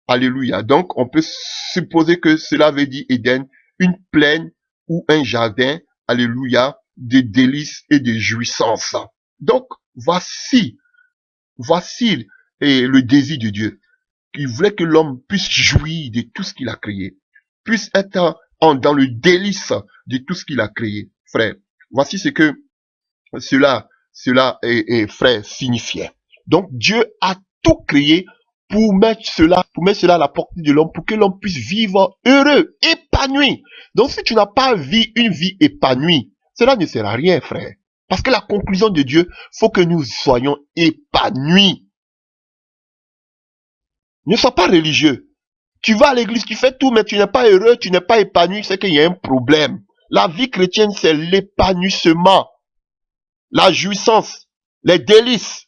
Alléluia. Donc, on peut supposer que cela veut dire Éden, une plaine ou un jardin, alléluia, de délices et de jouissance. Donc, voici le désir de Dieu. Il voulait que l'homme puisse jouir de tout ce qu'il a créé, puisse être dans le délice de tout ce qu'il a créé. Frère, voici ce que cela frère, signifiait. Donc, Dieu a tout créé pour mettre cela à la portée de l'homme, pour que l'homme puisse vivre heureux, épanoui. Donc, si tu n'as pas une vie épanouie, cela ne sert à rien, frère. Parce que la conclusion de Dieu, faut que nous soyons épanouis. Ne sois pas religieux. Tu vas à l'église, tu fais tout, mais tu n'es pas heureux, tu n'es pas épanoui, c'est qu'il y a un problème. La vie chrétienne, c'est l'épanouissement, la jouissance, les délices.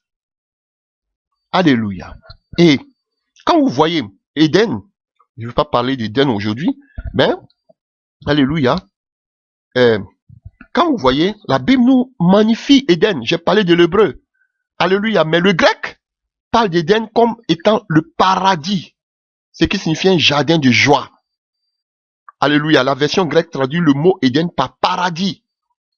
Alléluia. Et quand vous voyez Éden, je ne vais pas parler d'Éden aujourd'hui, mais alléluia. Quand vous voyez, la Bible nous magnifie Éden. J'ai parlé de l'hébreu. Alléluia. Mais le grec parle d'Éden comme étant le paradis, ce qui signifie un jardin de joie. Alléluia. La version grecque traduit le mot Éden par paradis.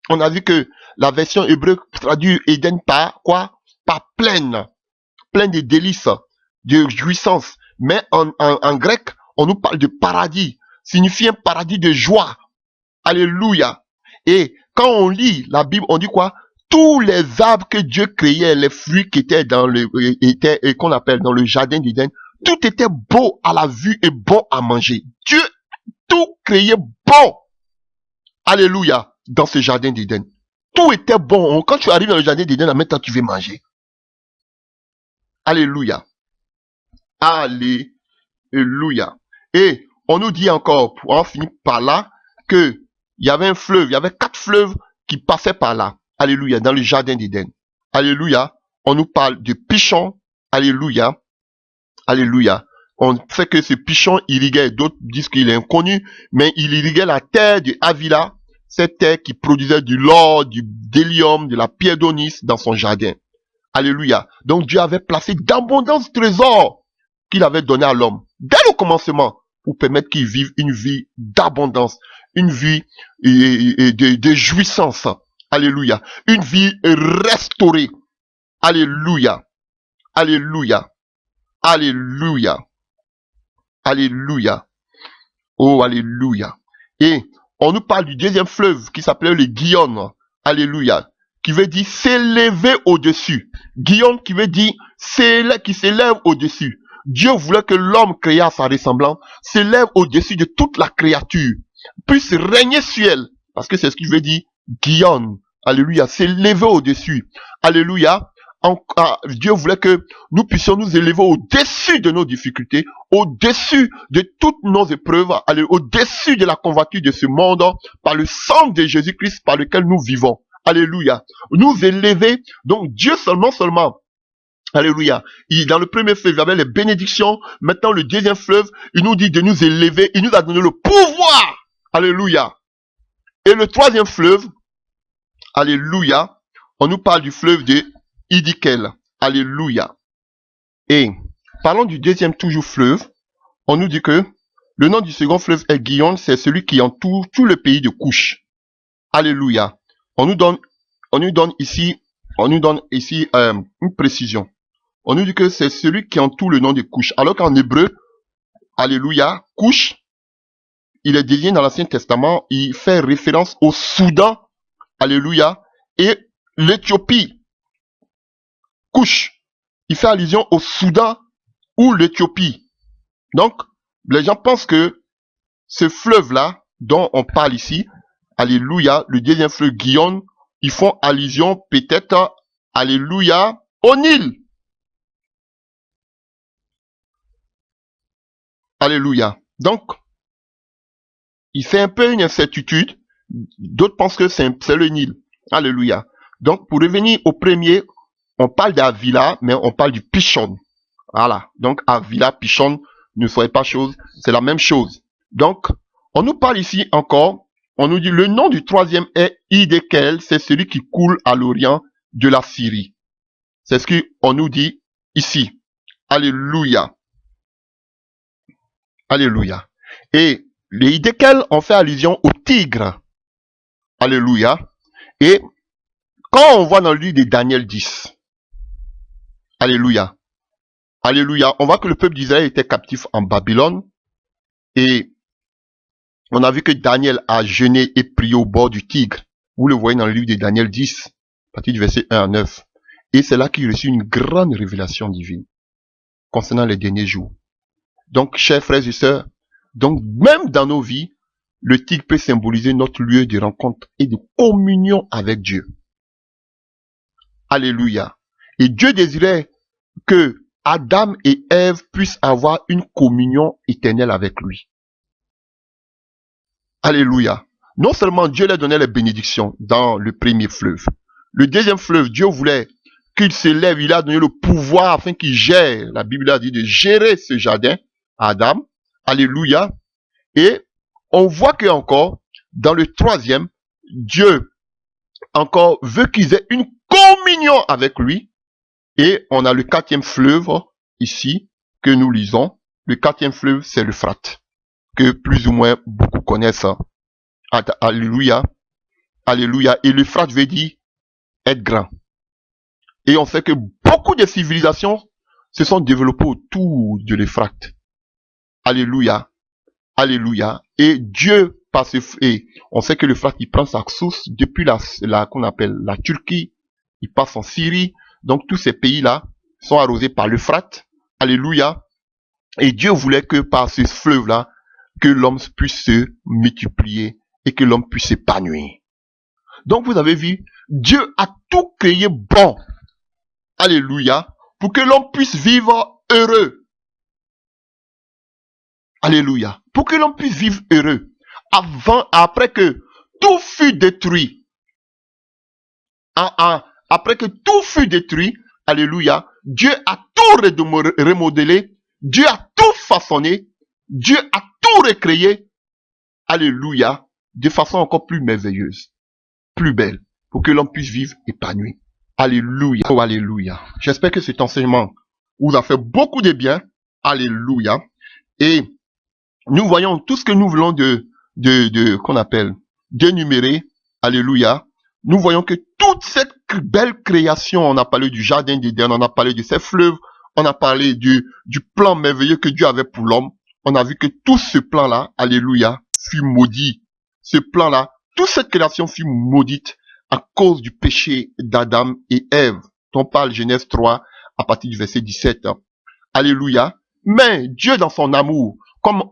On a vu que la version hébreu traduit Éden par quoi? Par pleine. Pleine de délices, de jouissance. Mais en grec, on nous parle de paradis. Signifie un paradis de joie. Alléluia. Et quand on lit la Bible, on dit quoi? Tous les arbres que Dieu créait, les fruits qui étaient dans qu'on appelle dans le jardin d'Éden, tout était beau à la vue et bon à manger. Dieu tout créait bon. Alléluia. Dans ce jardin d'Éden. Tout était bon. Quand tu arrives dans le jardin d'Éden, maintenant tu veux manger. Alléluia. Alléluia. Et on nous dit encore, pour en finir par là, que il y avait un fleuve, il y avait 4 fleuves qui passaient par là. Alléluia, dans le jardin d'Éden. Alléluia. On nous parle de Pichon. Alléluia. Alléluia. On sait que ce Pichon irriguait, d'autres disent qu'il est inconnu, mais il irriguait la terre de Havila, cette terre qui produisait du l'or, du délium, de la pierre d'onyx dans son jardin. Alléluia. Donc Dieu avait placé d'abondants trésors qu'il avait donné à l'homme dès le commencement pour permettre qu'il vive une vie d'abondance, une vie de jouissance. Alléluia. Une vie restaurée. Alléluia. Alléluia. Alléluia. Alléluia. Oh, alléluia. Et on nous parle du deuxième fleuve qui s'appelait le Gihon. Alléluia. Qui veut dire s'élever au-dessus. Gihon qui veut dire qui s'élève au-dessus. Dieu voulait que l'homme créé à sa ressemblance s'élève au-dessus de toute la créature, puisse régner sur elle. Parce que c'est ce qui veut dire Gihon. Alléluia. S'élever au-dessus. Alléluia. Dieu voulait que nous puissions nous élever au-dessus de nos difficultés, au-dessus de toutes nos épreuves, au-dessus de la convoitise de ce monde, par le sang de Jésus-Christ par lequel nous vivons. Alléluia. Nous élever, donc Dieu seulement. Alléluia. Dans le premier fleuve, il y avait les bénédictions. Maintenant, le deuxième fleuve, il nous dit de nous élever. Il nous a donné le pouvoir. Alléluia. Et le troisième fleuve, alléluia, on nous parle du fleuve de Hiddekel. Alléluia. Et parlons du deuxième toujours fleuve. On nous dit que le nom du second fleuve est Gihon, c'est celui qui entoure tout le pays de Couche. Alléluia. On nous donne ici une précision. On nous dit que c'est celui qui entoure le nom de Couche. Alors qu'en hébreu, alléluia, Couche, il est désigné dans l'Ancien Testament, il fait référence au Soudan, alléluia, et l'Éthiopie. Couche, il fait allusion au Soudan ou l'Éthiopie. Donc, les gens pensent que ce fleuve-là, dont on parle ici, alléluia, le deuxième fleuve Gihon, ils font allusion peut-être, alléluia, au Nil. Alléluia. Donc, il fait un peu une incertitude. D'autres pensent que c'est le Nil. Alléluia. Donc, pour revenir au premier, on parle d'Havila, mais on parle du Pichon. Voilà. Donc, Havila, Pichon, ne soyez pas chose, c'est la même chose. Donc, on nous parle ici encore, on nous dit le nom du troisième est Hiddekel, c'est celui qui coule à l'orient de la Syrie. C'est ce qu'on nous dit ici. Alléluia. Alléluia. Et les Hiddekel ont fait allusion au tigre. Alléluia. Et quand on voit dans le livre de Daniel 10, alléluia. Alléluia. On voit que le peuple d'Israël était captif en Babylone. Et on a vu que Daniel a jeûné et prié au bord du tigre. Vous le voyez dans le livre de Daniel 10, à partir du verset 1 à 9. Et c'est là qu'il reçut une grande révélation divine concernant les derniers jours. Donc, chers frères et sœurs, donc même dans nos vies, le tigre peut symboliser notre lieu de rencontre et de communion avec Dieu. Alléluia. Et Dieu désirait que Adam et Ève puissent avoir une communion éternelle avec lui. Alléluia. Non seulement Dieu leur donnait les bénédictions dans le premier fleuve. Le deuxième fleuve, Dieu voulait qu'il s'élève, il a donné le pouvoir afin qu'il gère. La Bible a dit de gérer ce jardin à Adam. Alléluia. Et on voit que encore, dans le troisième, Dieu encore veut qu'ils aient une communion avec lui. Et on a le quatrième fleuve ici que nous lisons. Le quatrième fleuve, c'est l'Euphrate, que plus ou moins beaucoup connaissent. Alléluia. Alléluia. Et l'Euphrate veut dire être grand. Et on sait que beaucoup de civilisations se sont développées autour de l'Euphrate. Alléluia. Alléluia. Et Dieu passe, et on sait que l'Euphrate, il prend sa source depuis qu'on appelle la Turquie. Il passe en Syrie. Donc tous ces pays-là sont arrosés par l'Euphrate. Alléluia. Et Dieu voulait que par ce fleuve-là, que l'homme puisse se multiplier et que l'homme puisse s'épanouir. Donc vous avez vu, Dieu a tout créé bon. Alléluia. Pour que l'homme puisse vivre heureux. Alléluia. Pour que l'homme puisse vivre heureux. Après que tout fut détruit. Après que tout fut détruit. Alléluia. Dieu a tout remodelé. Dieu a tout façonné. Dieu a tout recréé. Alléluia. De façon encore plus merveilleuse. Plus belle. Pour que l'homme puisse vivre épanoui. Alléluia. Oh, alléluia. J'espère que cet enseignement vous a fait beaucoup de bien. Alléluia. Et nous voyons tout ce que nous voulons qu'on appelle d'énumérer. Alléluia. Nous voyons que toute cette belle création, on a parlé du jardin d'Éden, on a parlé de ces fleuves, on a parlé du plan merveilleux que Dieu avait pour l'homme. On a vu que tout ce plan-là, alléluia, fut maudit. Ce plan-là, toute cette création fut maudite à cause du péché d'Adam et Ève. On parle Genèse 3 à partir du verset 17. Alléluia. Mais Dieu dans son amour, comme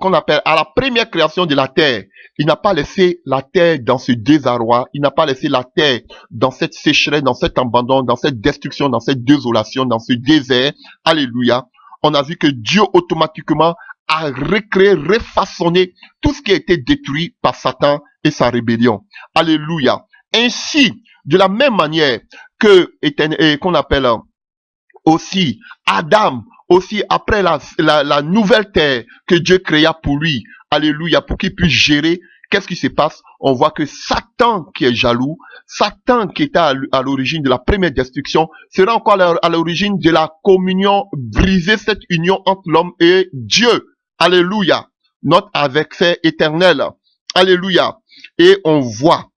qu'on appelle à la première création de la terre, il n'a pas laissé la terre dans ce désarroi, il n'a pas laissé la terre dans cette sécheresse, dans cet abandon, dans cette destruction, dans cette désolation, dans ce désert. Alléluia. On a vu que Dieu automatiquement a recréé, refaçonné tout ce qui a été détruit par Satan et sa rébellion. Alléluia. Ainsi, de la même manière que qu'on appelle aussi Adam, aussi après la nouvelle terre que Dieu créa pour lui, alléluia, pour qu'il puisse gérer, qu'est-ce qui se passe? On voit que Satan qui est jaloux, Satan qui était à l'origine de la première destruction, sera encore à l'origine de la communion, briser cette union entre l'homme et Dieu. Alléluia. Notre adversaire éternel. Alléluia. Et on voit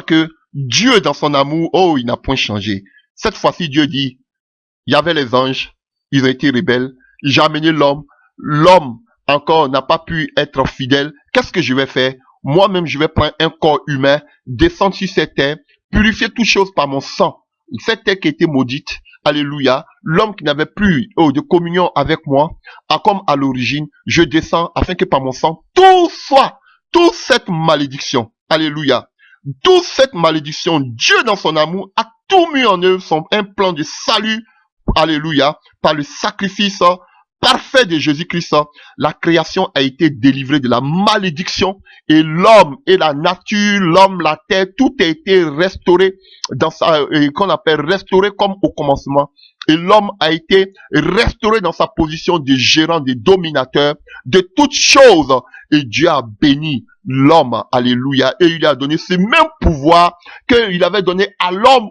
que Dieu dans son amour, oh, il n'a point changé. Cette fois-ci, Dieu dit, il y avait les anges, ils ont été rebelles, j'ai amené l'homme, l'homme encore n'a pas pu être fidèle. Qu'est-ce que je vais faire? Moi-même, je vais prendre un corps humain, descendre sur cette terre, purifier toutes choses par mon sang. Cette terre qui était maudite, alléluia, l'homme qui n'avait plus de communion avec moi, comme à l'origine, je descends afin que par mon sang, toute cette malédiction, alléluia, toute cette malédiction, Dieu dans son amour a tout mis en œuvre, un plan de salut, alléluia, par le sacrifice parfait de Jésus-Christ. La création a été délivrée de la malédiction et l'homme et la nature, l'homme, la terre, tout a été restauré dans qu'on appelle restauré comme au commencement. Et l'homme a été restauré dans sa position de gérant, de dominateur de toutes choses. Et Dieu a béni l'homme, alléluia, et il lui a donné ce même pouvoir qu'il avait donné à l'homme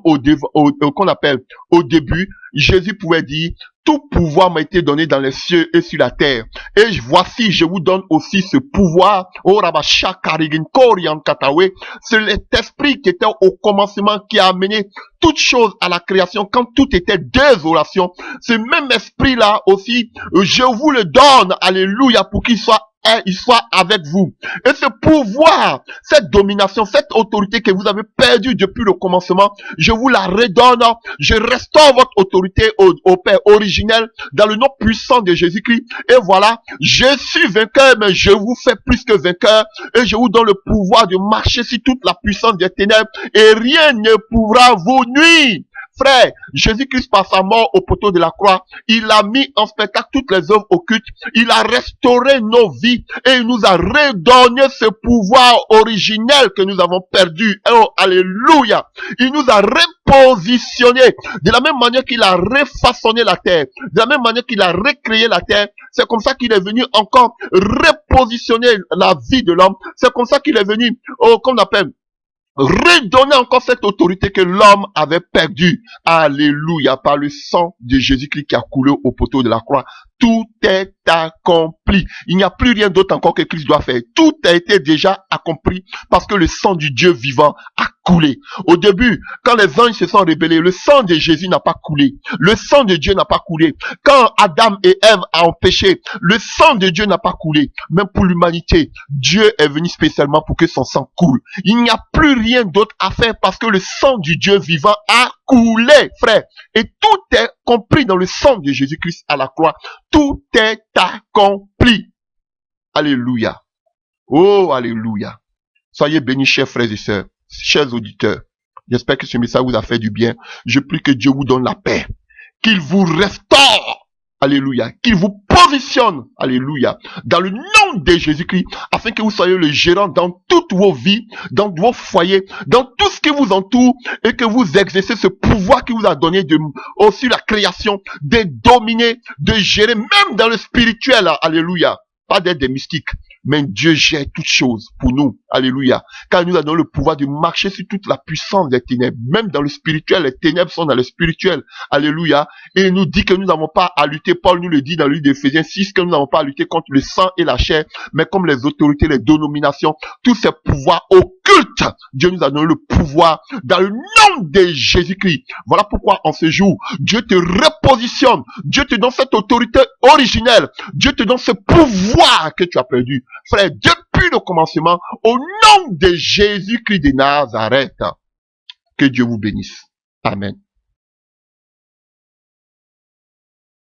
qu'on appelle au début. Jésus pouvait dire, tout pouvoir m'a été donné dans les cieux et sur la terre. Et voici, je vous donne aussi ce pouvoir. C'est l'esprit qui était au commencement qui a amené toute chose à la création quand tout était désolation. Ce même esprit-là aussi, je vous le donne, alléluia, pour qu'il soit avec vous. Et ce pouvoir, cette domination, cette autorité que vous avez perdue depuis le commencement, je vous la redonne. Je restaure votre autorité au Père originel dans le nom puissant de Jésus-Christ. Et voilà, je suis vainqueur, mais je vous fais plus que vainqueur. Et je vous donne le pouvoir de marcher sur toute la puissance des ténèbres. Et rien ne pourra vous nuire. Frère, Jésus-Christ, par sa mort au poteau de la croix, il a mis en spectacle toutes les œuvres occultes. Il a restauré nos vies et il nous a redonné ce pouvoir originel que nous avons perdu. Oh, alléluia. Il nous a repositionné de la même manière qu'il a refaçonné la terre, de la même manière qu'il a recréé la terre. C'est comme ça qu'il est venu encore repositionner la vie de l'homme. C'est comme ça qu'il est venu, qu'on appelle, redonner encore cette autorité que l'homme avait perdue. Alléluia, par le sang de Jésus-Christ qui a coulé au poteau de la croix. Tout est accompli. Il n'y a plus rien d'autre encore que Christ doit faire. Tout a été déjà accompli parce que le sang du Dieu vivant a coulé. Au début, quand les anges se sont rebellés, le sang de Jésus n'a pas coulé. Le sang de Dieu n'a pas coulé. Quand Adam et Ève ont péché, le sang de Dieu n'a pas coulé. Même pour l'humanité, Dieu est venu spécialement pour que son sang coule. Il n'y a plus rien d'autre à faire parce que le sang du Dieu vivant a coulé, frère. Et tout est compris dans le sang de Jésus-Christ à la croix. Tout est accompli. Alléluia. Oh, alléluia. Soyez bénis, chers frères et sœurs, chers auditeurs. J'espère que ce message vous a fait du bien. Je prie que Dieu vous donne la paix. Qu'il vous restaure. Alléluia. Qu'il vous positionne. Alléluia. Dans le nom de Jésus-Christ. Afin que vous soyez le gérant dans toutes vos vies, dans vos foyers, dans tout ce qui vous entoure et que vous exercez ce pouvoir qui vous a donné aussi la création, de dominer, de gérer, même dans le spirituel. Alléluia. Pas d'être des mystiques, mais Dieu gère toutes choses pour nous. Alléluia. Car il nous a donné le pouvoir de marcher sur toute la puissance des ténèbres. Même dans le spirituel, les ténèbres sont dans le spirituel. Alléluia. Et il nous dit que nous n'avons pas à lutter. Paul nous le dit dans le livre d'Éphésiens 6, que nous n'avons pas à lutter contre le sang et la chair, mais comme les autorités, les dénominations, tous ces pouvoirs occultes. Dieu nous a donné le pouvoir dans le nom de Jésus-Christ. Voilà pourquoi en ce jour, Dieu te repositionne. Dieu te donne cette autorité originelle. Dieu te donne ce pouvoir que tu as perdu. Frère, depuis le commencement, au nom de Jésus-Christ de Nazareth, que Dieu vous bénisse. Amen.